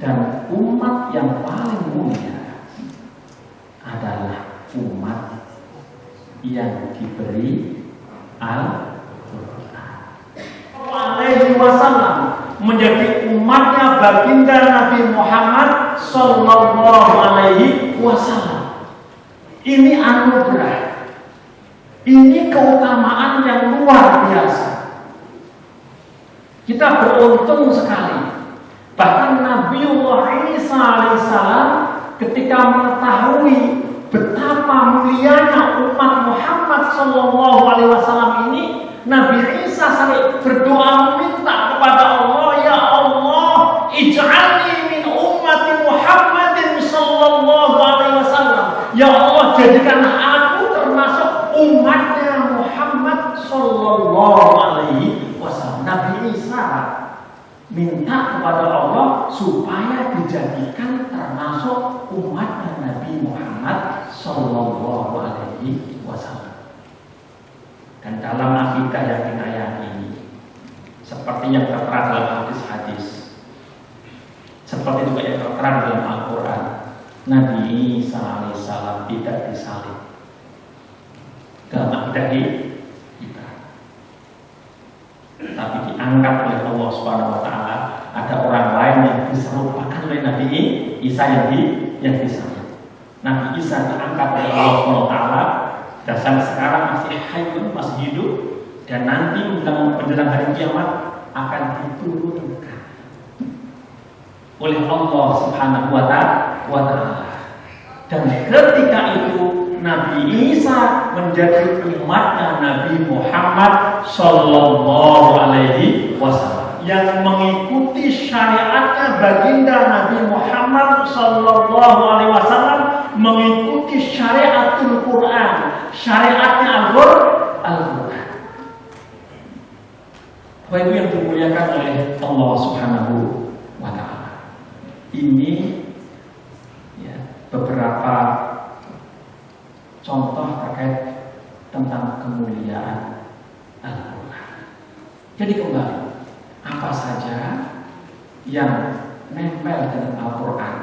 Dan umat yang paling mulia adalah umat yang diberi Al-Quran. Alaihi Wasallam menjadi umatnya baginda Nabi Muhammad Sallallahu Alaihi Wasallam. Ini anugerah, ini keutamaan yang luar biasa. Kita beruntung sekali. Bahkan Nabiullah Isa alaihissalam ketika mengetahui betapa mulianya umat Muhammad Sallallahu Alaihi Wasallam ini, Nabi Isa sampai berdoa minta kepada Allah, ya Allah, ij'alni min ummati Muhammadin Sallallahu Alaihi Wasallam. Ya Allah, jadikanlah aku termasuk umatnya Muhammad Sallallahu Alaihi Wasallam. Nabi Isa minta kepada Allah supaya dijadikan termasuk umatnya Nabi Muhammad Sallallahu Alaihi Wasallam. Dan dalam akidah yang kita yakini, seperti yang tertera dalam hadis-hadis, seperti juga yang tertera dalam Al-Quran, Nabi Isa alaihissalam tidak disalib. Dalam akidah kita, tapi diangkat oleh Allah Subhanahu Wa Taala. Ada orang lain yang diserupakan oleh Nabi Isa yang disalib. Nabi Isa diangkat oleh Allah Subhanahu Wa Taala. Dan sampai sekarang masih hayyun, masih hidup, dan nanti menjelang hari kiamat akan diturunkan oleh Allah Subhanahu Wa Taala. Dan ketika itu Nabi Isa menjadi umatnya Nabi Muhammad Sallallahu Alaihi Wasallam, yang mengikuti syariatnya baginda Nabi Muhammad Sallallahu Alaihi Wasallam, mengikuti syariatul Quran, syariatnya Al-Quran. Bapak Ibu yang dimuliakan oleh Allah Subhanahu Wa Taala, ini ya, beberapa contoh terkait tentang kemuliaan Al-Quran. Jadi kembali, apa saja yang nempel dengan Al-Quran,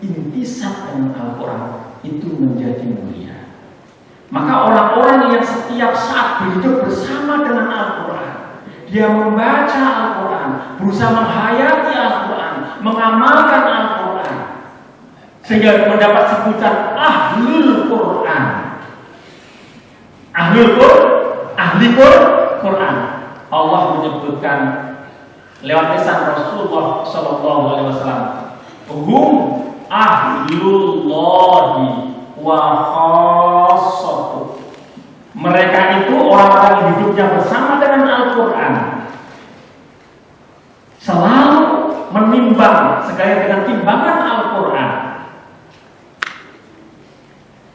intisab dengan Al-Quran, itu menjadi mulia. Maka orang-orang yang setiap saat hidup bersama dengan Al-Quran, dia membaca Al-Quran, berusaha menghayati Al-Quran, mengamalkan Al-Quran, sehingga mendapat sebutan Ahlul Quran. Ahli Quran. Allah menyebutkan lewat lisan Rasulullah Sallallahu Alaihi Wasallam, hum ahlullahi wa khassatuh. Mereka itu orang-orang yang hidupnya bersama dengan Al-Quran, selalu menimbang segala dengan timbangan Al-Quran,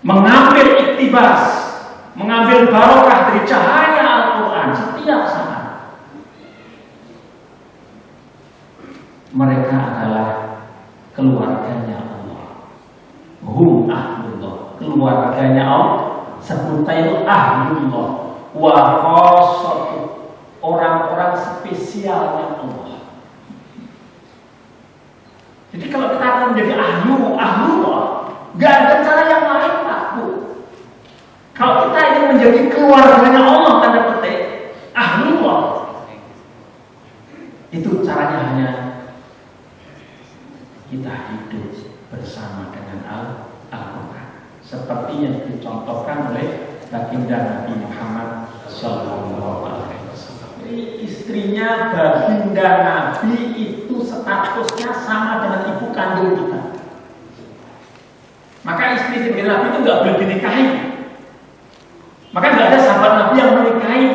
mengambil iktibas, mengambil barokah dari cahaya Al-Quran setiap saat. Mereka adalah keluarganya Allah. Hum ahlullah, keluarganya Allah. Sebutnya itu ahlullah wa khassatuh, orang-orang spesialnya Allah. Jadi kalau kita akan menjadi ahlullah, gak ada cara yang lain, Pak Bu. Kalau kita ingin menjadi keluarganya Allah, tanda petik ahlullah, itu caranya hanya kita hidup bersama dengan Al-Quran, seperti yang dicontohkan oleh baginda Nabi Muhammad Sallallahu Alaihi Wasallam. Istrinya baginda Nabi itu statusnya sama dengan ibu kandung kita. Maka istri baginda Nabi itu nggak boleh dinikahi. Maka nggak ada sahabat Nabi yang menikahi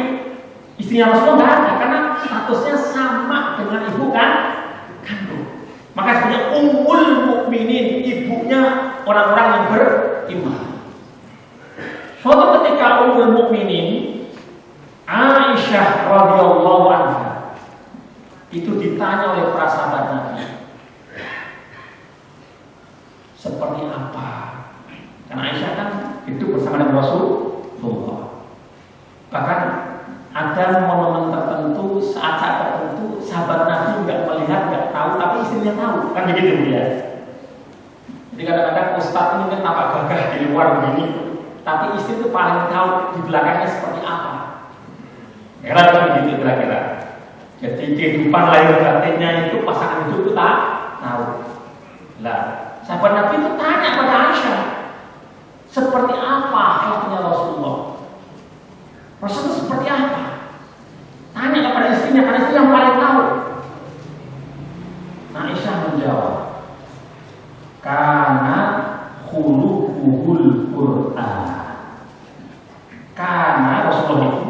istrinya Rasulullah, nggak ada, karena statusnya sama dengan ibu kandung. Maka sebenarnya Ummul Mukminin, ibunya orang-orang yang beriman. Suatu ketika Ummul Mukminin Aisyah radhiyallahu anha itu ditanya oleh para sahabat Nabi, seperti apa? Karena Aisyah kan hidup bersama dengan Rasulullah. Bahkan ada momen tertentu, saat-saat tertentu, sahabat Nabi nggak melihat, nggak tahu, tapi istrinya tahu, kan begitu ya. Jadi kadang-kadang Ustadz ini kan tampak gagah di luar begini, tapi istri itu paling tahu di belakangnya seperti apa. Kira-kira begitu kira-kira. Jadi kehidupan lahir batinnya itu pasangan itu tak tahu. Lah, sahabat Nabi itu tanya pada Aisyah, seperti apa akhlaknya Rasulullah? Rasulullah seperti apa? Tanya kepada istrinya, karena istri yang paling tahu. Nah, Aisyah menjawab, karena khuluquhul Qur'an. Karena Rasulullah itu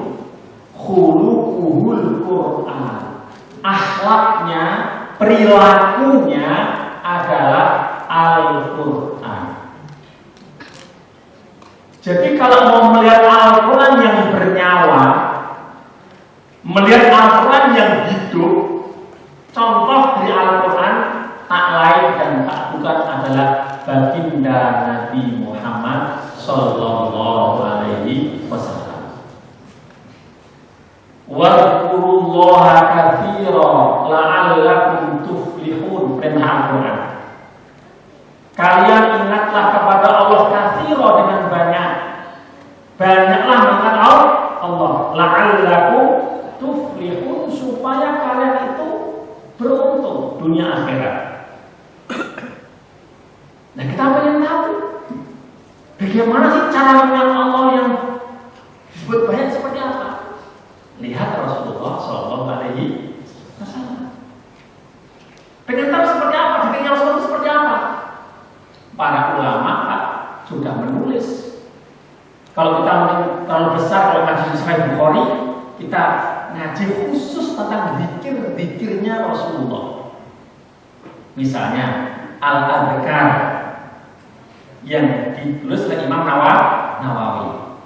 khuluquhul Qur'an, akhlaknya, perilakunya adalah Al-Qur'an. Jadi kalau mau melihat Al-Quran yang bernyawa, melihat Al-Quran yang hidup, contoh dari Al-Quran tak lain dan tak bukan adalah baginda Nabi Muhammad Sallallahu Alaihi Wasallam. Wadhkurullaha katsira la'allakum tuflihun. Perintah Al-Quran. Kalian ingatlah kepada Allah katsira dengan banyak. Banyaklah mengingat Allah. La'allakum tuflihun, supaya kalian itu beruntung dunia akhirat. Nah, kita pengen tahu bagaimana sih cara mengenal Allah yang disebut banyak seperti apa? Lihat Rasulullah Shallallahu Alaihi Wasallam. Pengen tahu seperti apa? Dirinya Rasulullah itu seperti apa? Para ulama sudah menulis. Kalau kita terlalu besar, kalau ngaji Sahih Bukhari, kita ngaji khusus tentang zikir-zikirnya Rasulullah. Misalnya Al-Adhkar yang ditulis oleh Imam Nawawi.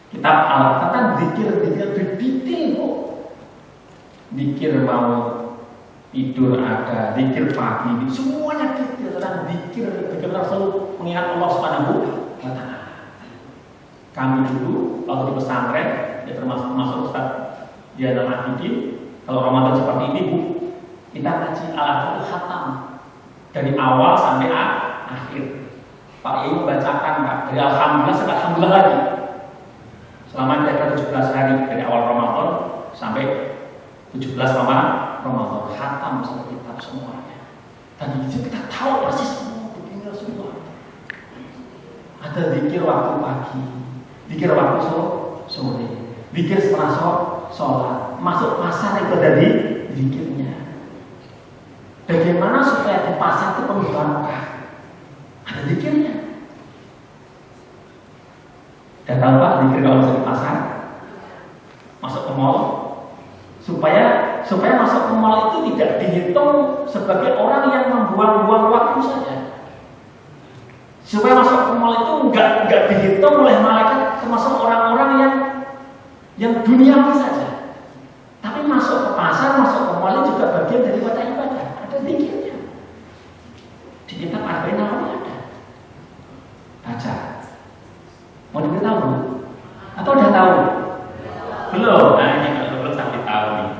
Kitab tentang zikir-zikir detail, Bu. Zikir mau tidur ada, zikir pagi, semuanya detail tentang zikir Rasul mengingat Allah Subhanahu wa Ta'ala. Kami dulu waktu di pesantren, ya termasuk Ustaz Diana Mahidin, kalau Ramadan seperti ini, Bu, kita ngaji Al-Qur'an khatam dari awal sampai akhir. Pak Yai membacakan, Pak, dari Alhamdulillah sampai Alhamdulillah lagi. Selama kira-kira 17 hari dari awal Ramadan sampai 17 Ramadan, khatam satu kitab semuanya. Dan itu kita tahu persis semua begini Rasulullah. Ada zikir waktu pagi, zikir waktu sore, zikir setelah sholat, masuk pasar itu ada di zikirnya. Bagaimana supaya di pasar itu penuh barokah? Ada zikirnya. Dan tahu Pak, zikir kalau masuk di pasar, masuk ke mall, supaya masuk ke mall itu tidak dihitung sebagai orang yang membuang-buang waktu saja. Supaya masuk ke mall itu enggak dihitung oleh malaikat termasuk orang-orang yang duniawi saja. Tapi masuk ke pasar, masuk ke mall juga bagian daripada ibadah. Ada zikirnya. Di kitab Arba'in Nawawi ada. Baca. Mau diberitahu? Atau udah tahu? Belum. Nah, ini kalau belum sampai tahu nih.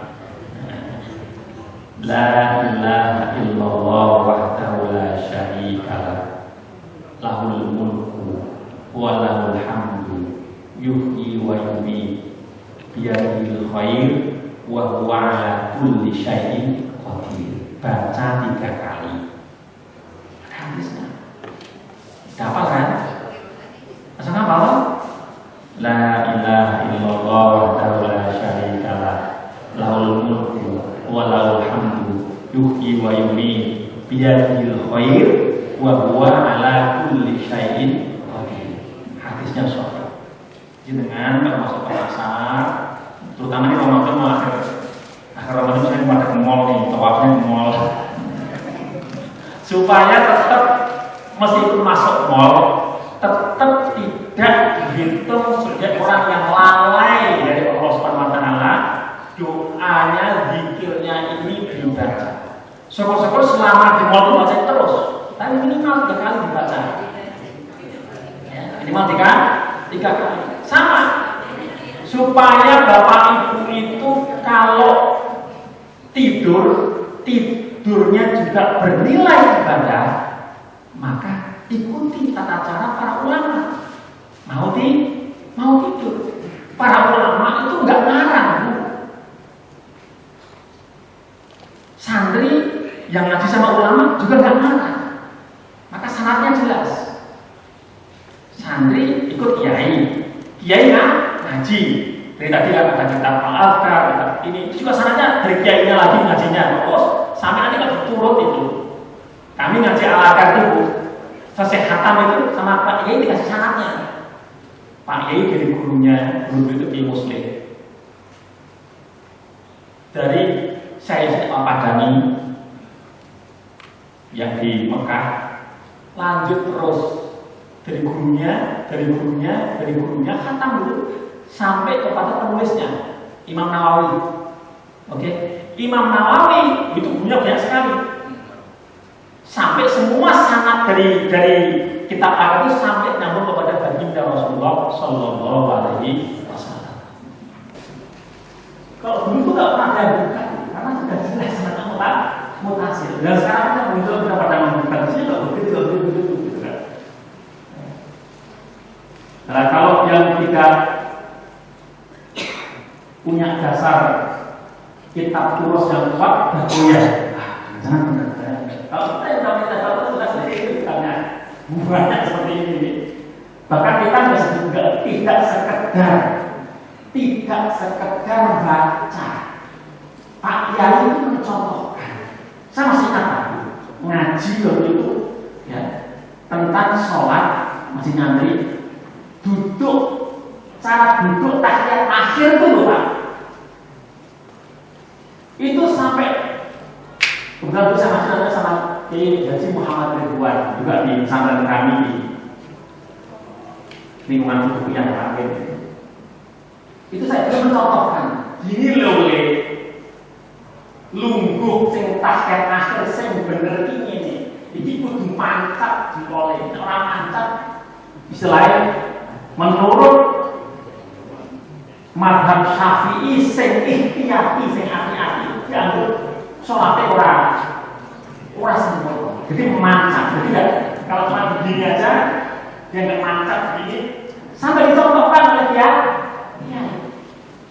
La ilaha illallah wahdahu la syarika lah. Lahul mulku wa lahul hamdu yuhyi wa yumiit biyadihil khair wa huwa ala kulli syai'in qadir. Baca 3 kali. Hadisnya. Dapat kan? Asal apa? La ilaha illallah wahdahu la syarika lah. Lahul mulku wa lahul hamdu yuhyi wa yumiit biyadihil khair wa huwa ala kulli syai'in qadir. Hadisnya sahih. Jenengan kalau masuk ke pasar, terutama di Ramadan akhir Ramadan saya pada ke mall nih, tawafnya ke mall. Supaya tetap meskipun masuk mall, tetap tidak dihitung sebagai orang yang lalai dari Allah Subhanahu wa Ta'ala, mall itu baca terus, tapi minimal 3 kali dibaca. Ya, minimal 3 kali. Sama, supaya bapak ibu itu kalau tidurnya juga bernilai ibadah, maka ikuti tata cara para ulama. Mau tidur, para ulama itu nggak ngarang. Santri yang ngaji sama ulama juga nggak ngarang. Maka syaratnya jelas. Santri ikut kiai ngaji. Dari tadi ada kitab al-Azkar, ini juga syaratnya dari kiainya lagi ngajinya. Terus sampai nanti kalau turut itu, kami ngaji al-Azkar itu, selesai khatam itu sama Pak Kiai dikasih syaratnya. Pak Kiai dari gurunya, guru itu Kiai Muslim. Dari saya Padani yang di Mekah, lanjut terus dari gurunya khatam dulu sampai kepada penulisnya Imam Nawawi. Oke, Imam Nawawi itu gurunya banyak sekali. Sampai semua sanad dari kitab itu sampai nyambung kepada baginda Rasulullah Shallallahu Alaihi Wasallam. Kalau dulu itu nggak pernah ada karena sudah jelas sanad mutasil. Dan sekarang kita muncul pada mutasi kalau begitu kan. Nah, kalau yang tidak punya dasar kitab turus yang kuat dan goyah, jangan. Kalau kita yang tahu sudah seperti itu kitabnya, bukannya seperti ini. Bahkan kita juga tidak sekedar baca. Pak Kiai itu mencontohkan. Saya masih ingat ngaji waktu itu, ya, tentang sholat masih nyantri, cara duduk tahiyat akhir itu loh Pak. Itu sampai kemudian itu saya masih nanya sama Kiai Haji Muhammad Ridwan juga di pesantren kami di lingkungan buku yang terakhir. Itu saya juga mencontohkan gini loh lungguh sing tahiyat akhir sing bener ini kudu mantap dioleh orang mantap istilahnya menurut mazhab Syafi'i sing ikhtiyati sing hati-hati dianggap sholatnya orang sempurna. Jadi mantap. Jadi ya, kalau cuma begini aja dia nggak mantap begini sampai dicontohkan oleh dia. Ya.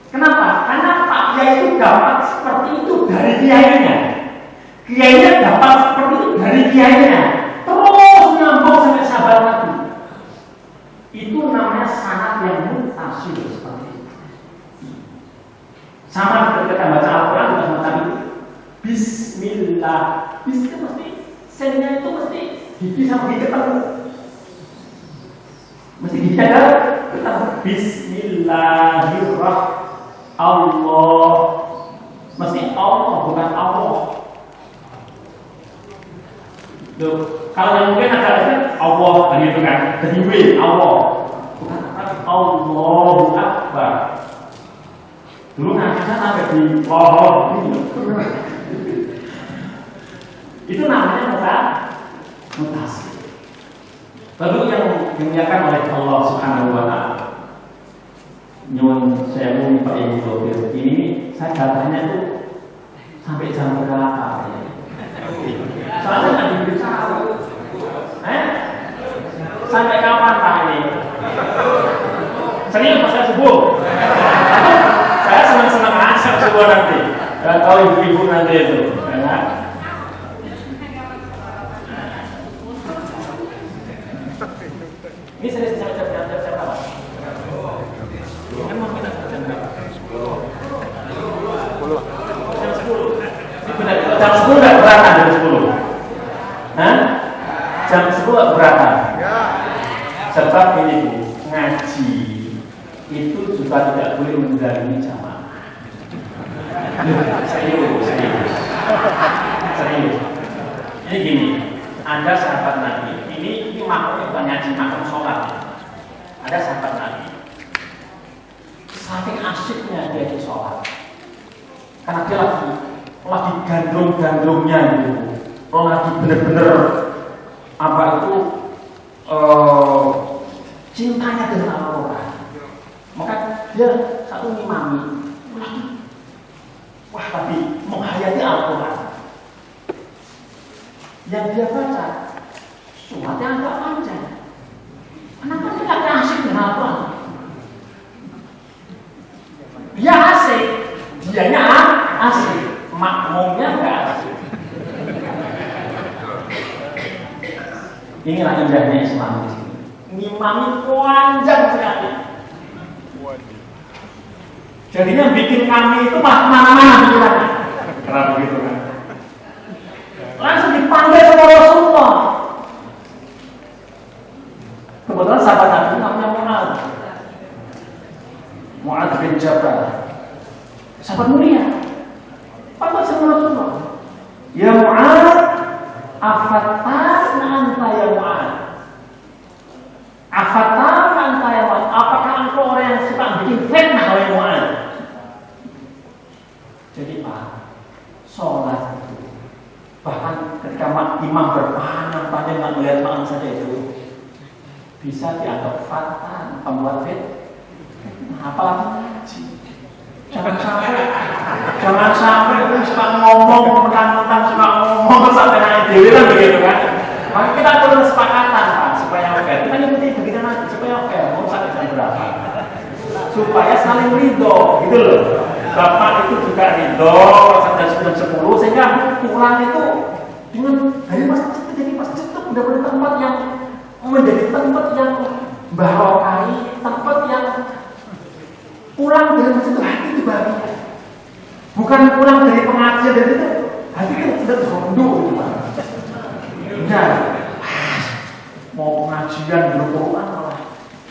Kenapa? Karena Pak Kiai itu dapat seperti itu dari kiainya. Kiainya dapat seperti itu dari kiainya. Terus nyambung sampai sahabat Nabi. Itu namanya sanad yang mutasil seperti itu. Sama ketika baca Al-Quran juga semacam itu. Bismillah. Bismillah mesti sennya itu mesti gigi sama gigi ketemu. Mesti gigi ada ketemu. Bismillahirrahmanirrahim. Allah. Mesti Allah bukan Allah. Loh, kalau yang mungkin ada Allah kan itu kan. Jadi W Allah. Bukan Allahu Akbar. Dulu ngajinya sampai di lohor gitu. Itu namanya mutasi. Lalu yang dimuliakan oleh Allah Subhanahu wa Ta'ala. Nyun saya Pak Ibu Dokter. Ini saya datanya tuh sampai jam berapa ya? Soalnya nggak diberitahu. Sampai kapan Pak ini? Serius pas saya subuh. Saya senang-senang aja subuh nanti. Gak tahu ibu-ibu nanti itu. Ya. Ini serius jam berapa? Kan mau kita jam berapa? 10. Jam 10 udah beratan jam 10. Hah? Jam 10 beratan. Sebab ini Bu, ngaji itu juga tidak boleh mengganggu jamaah. Serius. Ini gini, Anda sahabat Nabi. Ini makhluk bukan ngaji, makhluk sholat. Ada sahabat Nabi. Saking asyiknya dia di sholat. Karena dia lagi gandrung-gandrungnya gitu. lagi benar-benar apa itu cintanya dengan Al-Quran, maka dia satu ngimami, wah tapi menghayati Al-Quran yang dia baca surat yang agak panjang. Kenapa dia nggak asik dengan Al-Quran? Dia asik, dianya asik, makmumnya nggak asik. Inilah indahnya Islam di sini. Ngimami panjang sekali. Jadinya bikin kami itu mana-mana pikirannya. Kenapa begitu kan? Langsung dipanggil sama Rasulullah. Kebetulan sahabat Nabi namanya Mu'adz bin Jabal, sahabat mulia. Panggil sama Rasulullah. Ya Mu'adz, afatana anta ya Mu'adz. Afatana anta ya Mu'adz. Apakah engkau orang yang suka bikin fitnah oleh Mu'adz? Jadi Pak, sholat itu bahkan ketika imam berpanjang-panjang nggak melihat makam saja itu bisa dianggap fatan, pembuat fitnah. Apalagi ngaji. Jangan sampai itu suka ngomong mentang-mentang suka ngomong sampai naik dewi kan begitu kan. Maka kita perlu kesepakatan Pak supaya fair. Kita ikuti begitu nanti supaya fair. Mau sampai jam berapa? Supaya saling ridho, gitu loh. Bapak itu juga ridho sampai jam 10 sehingga pulang itu dengan dari masjid itu jadi masjid itu benar-benar tempat yang menjadi tempat yang barokai, tempat yang pulang dari masjid itu hati itu bahagia. Bukan pulang dari pengajian dari itu hati itu sudah gondok gitu Pak. Enggak, mau pengajian berquran malah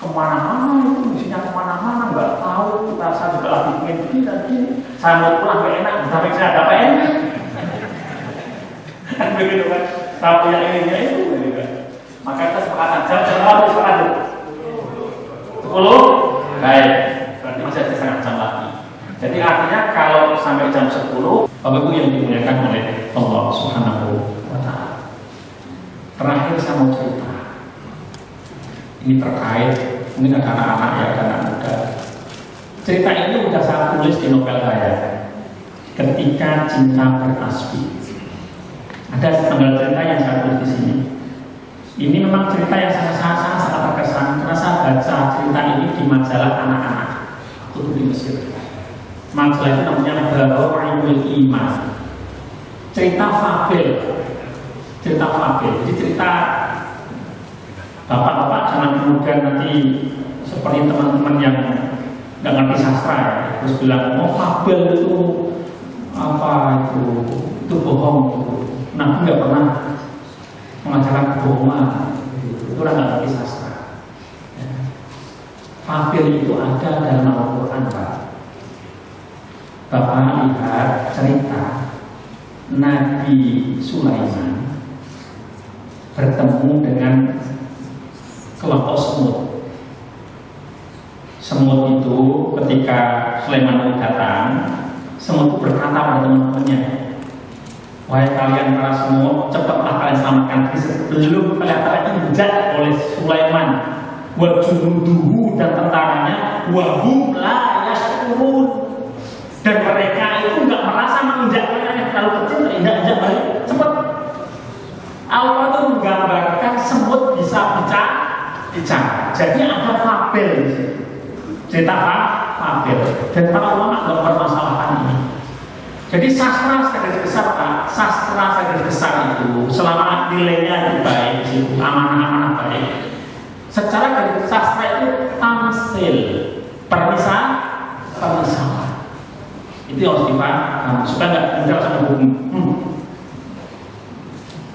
kemana-mana itu isinya kemana-mana nggak tahu. Saya juga lagi ingin begini dan begini. Saya mau pulang gak enak, tapi saya ada apa enak. Kan begitu kan? Tapi yang ininya itu gitu kan. Maka kita sepakatan jam berapa sepakatan? 10? Baik. Berarti masih ada setengah jam lagi. Jadi artinya kalau sampai jam 10, Bapak Ibu yang dimuliakan oleh Allah Subhanahu wa Ta'ala. Terakhir saya mau cerita. Ini terkait mungkin ada anak-anak ya, ada anak muda. Cerita ini sudah saya tulis di novel saya. Ketika Cinta Bertasbih. Ada setengah cerita yang saya tulis di sini. Ini memang cerita yang sangat terkesan karena saya baca cerita ini di majalah anak-anak. Aku di Mesir. Majalah itu namanya Baro'imul Iman. Cerita fabel. Cerita fabel. Jadi cerita bapak-bapak jangan kemudian nanti seperti teman-teman yang nggak ngerti sastra ya, terus bilang fabel itu apa itu bohong itu. Nah, nggak pernah mengajarkan kebohongan itu orang nggak ngerti sastra. Fabel itu ada dalam Al-Quran Pak. Bapak lihat cerita Nabi Sulaiman bertemu dengan kelompok semut. Semut itu ketika Sulaiman datang, semut itu berkata pada teman-temannya, wahai kalian para semut, cepatlah kalian selamatkan diri sebelum kalian diinjak oleh Sulaiman, wa junuduhu dan tentaranya, wa hum la yashkurun. Dan mereka itu nggak merasa menginjak kalian yang terlalu kecil, injak-injak balik cepat. Allah itu menggambarkan semut bisa bicara. Jadi ada fabel di sini. Cerita fabel. Dan para ulama nggak bermasalahkan ini. Jadi sastra segaris besar Pak, sastra segaris besar itu selama nilainya itu baik, amanah-amanah baik. Secara garis sastra itu tamsil, permisalan. Itu harus dipaham supaya nggak mudah sama hukum.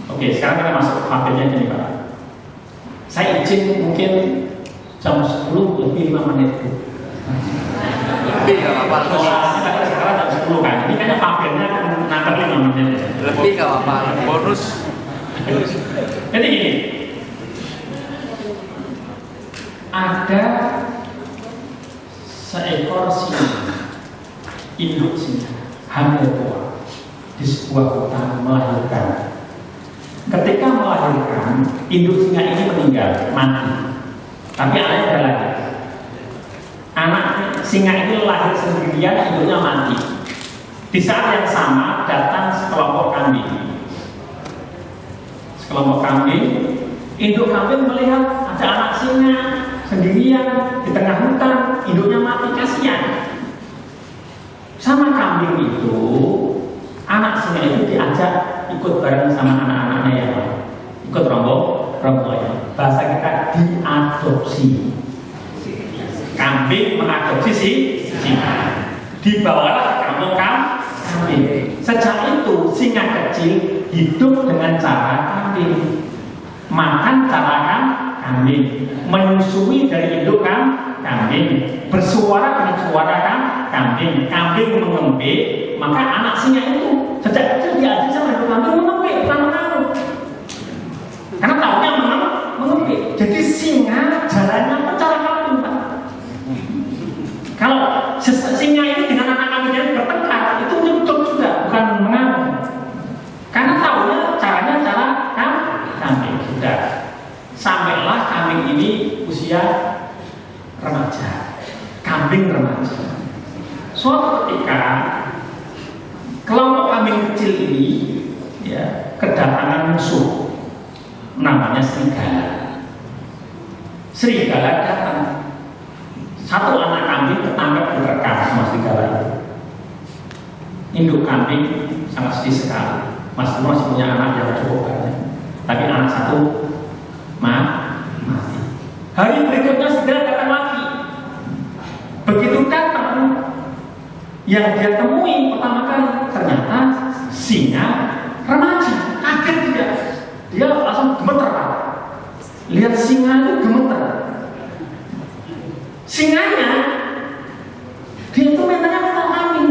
Oke, sekarang kita masuk ke fabelnya ini Pak. Saya izin mungkin jam 10 lebih 5 menit. Lebih nggak apa-apa. Soalnya sekarang jam 10 kan. Ini kayaknya fabelnya nangkep 5 menit. Lebih nggak apa-apa. Bonus. Jadi gini, ada seekor singa, induk singa, hamil tua di sebuah hutan melahirkan. Ketika melahirkan, induk singa ini meninggal, mati. Tapi anaknya ada lagi. Anak singa ini lahir sendirian, induknya mati. Di saat yang sama datang sekelompok kambing. Sekelompok kambing, induk kambing melihat ada anak singa sendirian di tengah hutan, induknya mati, kasihan. Sama kambing itu, anak singa itu diajak ikut bareng sama anak-anaknya yang lain, ikut rombongan. Bahasa kita diadopsi. Kambing mengadopsi si singa, dibawalah ke kampung kambing. Sejak itu singa kecil hidup dengan cara kambing, makan cara kambing, menyusui dari induk kambing, bersuara dengan suara kambing, kambing mengembik, maka anak singa itu sejak kecil diajak sama induk kambing mengembik, bukan mengamuk, karena tahunya mengembik. Jadi singa jalannya apa cara kambing, Pak. Kalau singa ini dengan anak kambingnya bertengkar, itu nyucuk juga, bukan mengamuk, karena tahunya caranya cara kambing. Sudah sampailah kambing ini usia remaja, kambing remaja. Suatu ketika kelompok kambing kecil ini ya kedatangan musuh namanya serigala. Serigala datang, satu anak kambing ketangkap direkam sama serigala itu. Induk kambing sangat sedih sekali. Masih punya anak yang cukup banyak, tapi anak satu mati. Hari berikutnya segera datang lagi. Begitu datang, yang dia temui pertama kali ternyata singa remaja. Kaget dia langsung gemeter. Lihat singa itu gemeter. Singanya dia itu mentalnya mental kambing.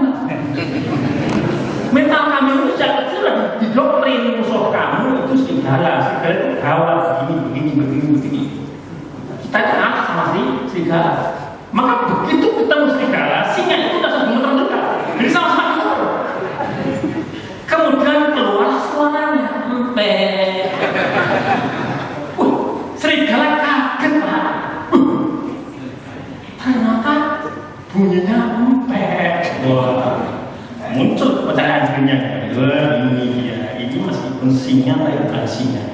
Mental kambing itu sejak kecil didoktrin musuh kamu itu serigala itu gawat begini. Kita kalah sama serigala. Maka begitu ketemu serigala, singa itu langsung gemeter juga. Jadi sama-sama gemeter. Kemudian keluar suaranya, empet. Serigala kaget, Pak. Ternyata bunyinya empet. Wah, muncul kepercayaan dirinya. Ini dia, ini meskipun singa tapi bukan singa.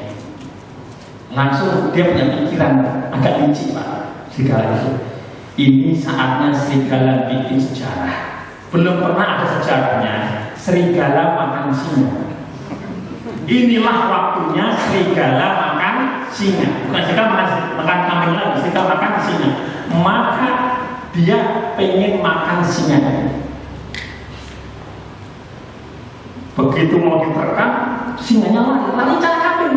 Langsung dia punya pikiran agak licik, Pak. Serigala itu. Ini saatnya serigala bikin sejarah. Belum pernah ada sejarahnya serigala makan singa. Inilah waktunya serigala makan singa. Bukan serigala makan kambing lagi, serigala makan singa. Maka dia pengen makan singa. Begitu mau diterkam, singanya lari cara kambing,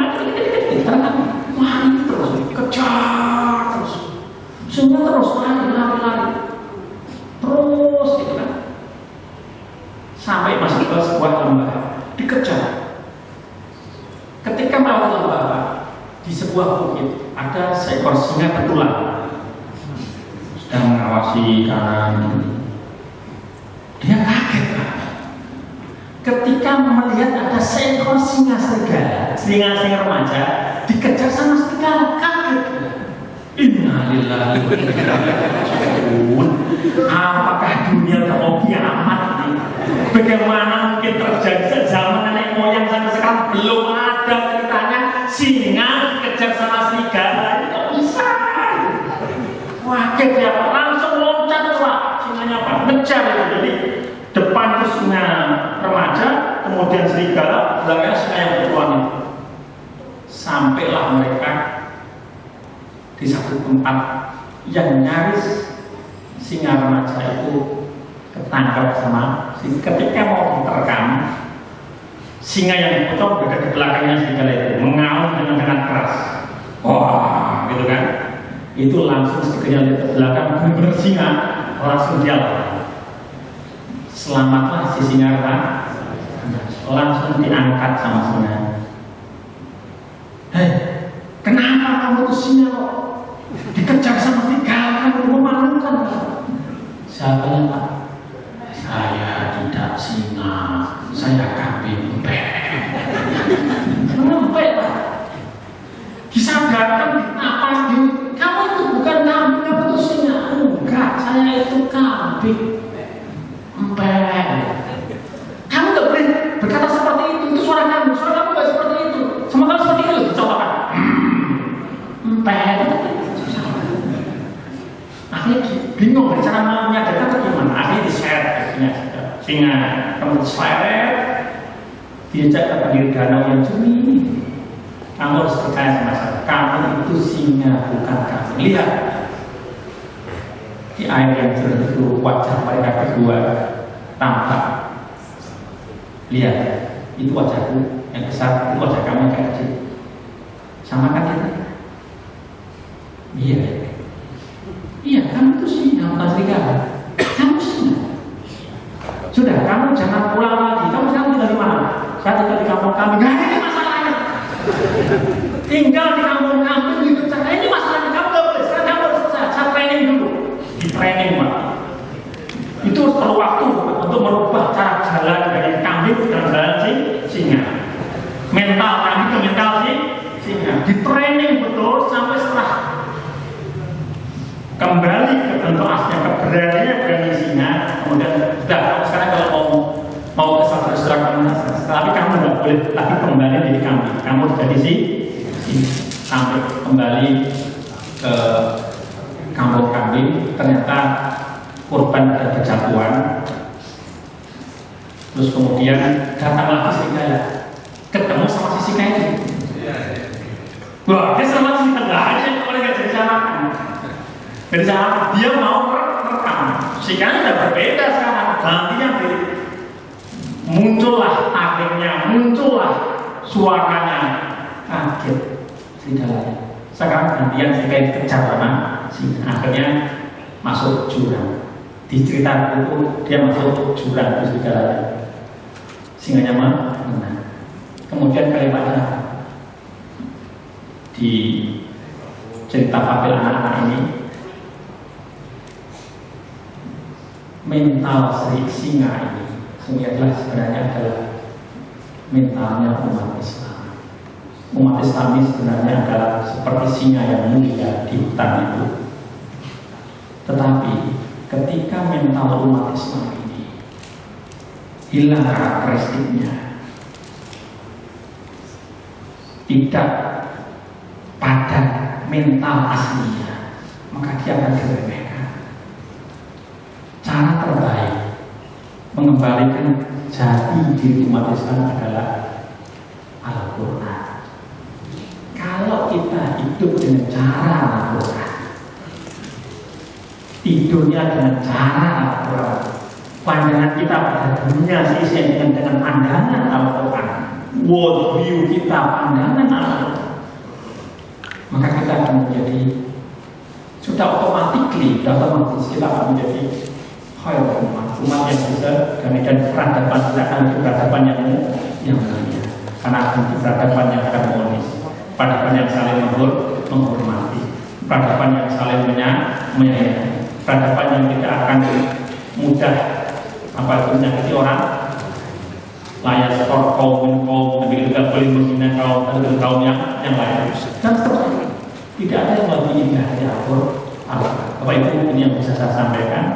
diterkam. Wah, ini terus kejar terus. Singa terus lari terus gitu kan, sampai masuk ke sebuah lembah, dikejar. Ketika melewati lembah, di sebuah bukit ada seekor singa betulan sedang mengawasi kanan. Dia kaget, Pak. Ketika melihat ada seekor singa serigala, singa remaja dikejar sama serigala, kaget. Innalillahi wa inna ilaihi raji'un. Apakah dunia udah mau kiamat ini? Bagaimana mungkin terjadi zaman nenek moyang sampai sekarang belum ada ceritanya singa dikejar sama serigala? Ini kok bisa? Wah, kaget ya, Pak. Langsung loncat, Pak. Singanya Pak ngejar itu. Jadi depan itu singa remaja, kemudian serigala, belakangnya singa yang betulan itu. Sampailah mereka di satu tempat yang nyaris singa remaja itu ketangkap sama ketika mau diterkam, singa yang dipotong berada di belakangnya serigala itu mengaum dengan keras. Wah, gitu kan? Itu langsung serigala lihat ke belakang, benar-benar singa, langsung dia selamatlah si singa remaja, langsung diangkat sama singa. Hei, kenapa kamu tuh singa kok dikejar sama serigala? Kan memalukan. Siapa yang Pak? Saya tidak singa, saya kambing empet. Empet, Habib, empek. Kamu nggak boleh berkata seperti itu suara kamu nggak seperti itu. Sama kamu seperti itu, dicontohkan. Empek. Akhirnya bingung cara menyadarkan bagaimana. Akhirnya diseret, sehingga kamu diseret, diajak ke pinggir danau yang jernih. Kamu harus percaya sama saya. Kamu itu singa, bukan kami. Lihat di air yang jernih itu wajah mereka berdua tampak. Lihat, itu wajahku yang besar, itu wajah kamu yang kecil. Sama kan kita? Iya. Iya, kamu itu singa, bukan serigala. Kamu singa. Sudah, kamu jangan pulang lagi. Kamu sekarang tinggal di mana? Saya tinggal di kampung kami. Gak ada masalahnya. Tinggal di kampung kami hidup saya. Ini masalahnya kamu gak boleh. Sekarang kamu harus saya training dulu. Di training, Pak. Itu perlu waktu untuk merubah cara jalan dari kambing ke jalan singa. Mental kambing ke mental singa. Di training betul sampai setelah kembali ke bentuk aslinya, keberaniannya berani singa. Kemudian sudah, sekarang kalau mau ke satu tapi kamu nggak boleh lagi kembali dari kambing. Kamu jadi sampai kembali ke kampung kambing. Ternyata korban ada berjatuhan. Terus kemudian datang lagi serigala, ketemu sama si singa itu. Wah, dia sama si singa aja, orang nggak jadi salahkan. Jadi dia mau merekam. Singa sudah berbeda sekarang. Gantinya muncullah taringnya, muncullah suaranya. Kaget serigalanya. Sekarang gantian singa dikejar sama singa. Akhirnya masuk jurang. Di cerita itu dia masuk jurang itu serigalanya. Singanya menang. Kemudian kalimatnya di cerita fabel anak-anak ini, mental singa ini sebenarnya adalah mentalnya umat Islam. Umat Islam ini sebenarnya adalah seperti singa yang mulia di hutan itu. Tetapi ketika mental umat Islam ini hilang karakteristiknya, tidak pada mental aslinya, maka dia akan diremehkan. Cara terbaik mengembalikan jati diri umat Islam adalah Al-Quran. Kalau kita hidup dengan cara Al-Quran, tidurnya dengan cara Al-Quran, pandangan kita pada dunia seisi dengan pandangan Al-Quran, world view kita pandangan Al-Quran, maka kita akan menjadi sudah otomatis kita akan menjadi umat yang bisa dan peradaban kita akan peradaban yang mulia, karena akan peradaban yang harmonis, peradaban yang saling menghormati, peradaban yang saling menyayangi, peradaban yang tidak akan mudah menyakiti orang, layak skor kaum begitu tidak boleh menghina kaum yang lain, dan seterusnya. Tidak ada yang lebih indah dari Al-Quran. Bapak Ibu, ini yang bisa saya sampaikan.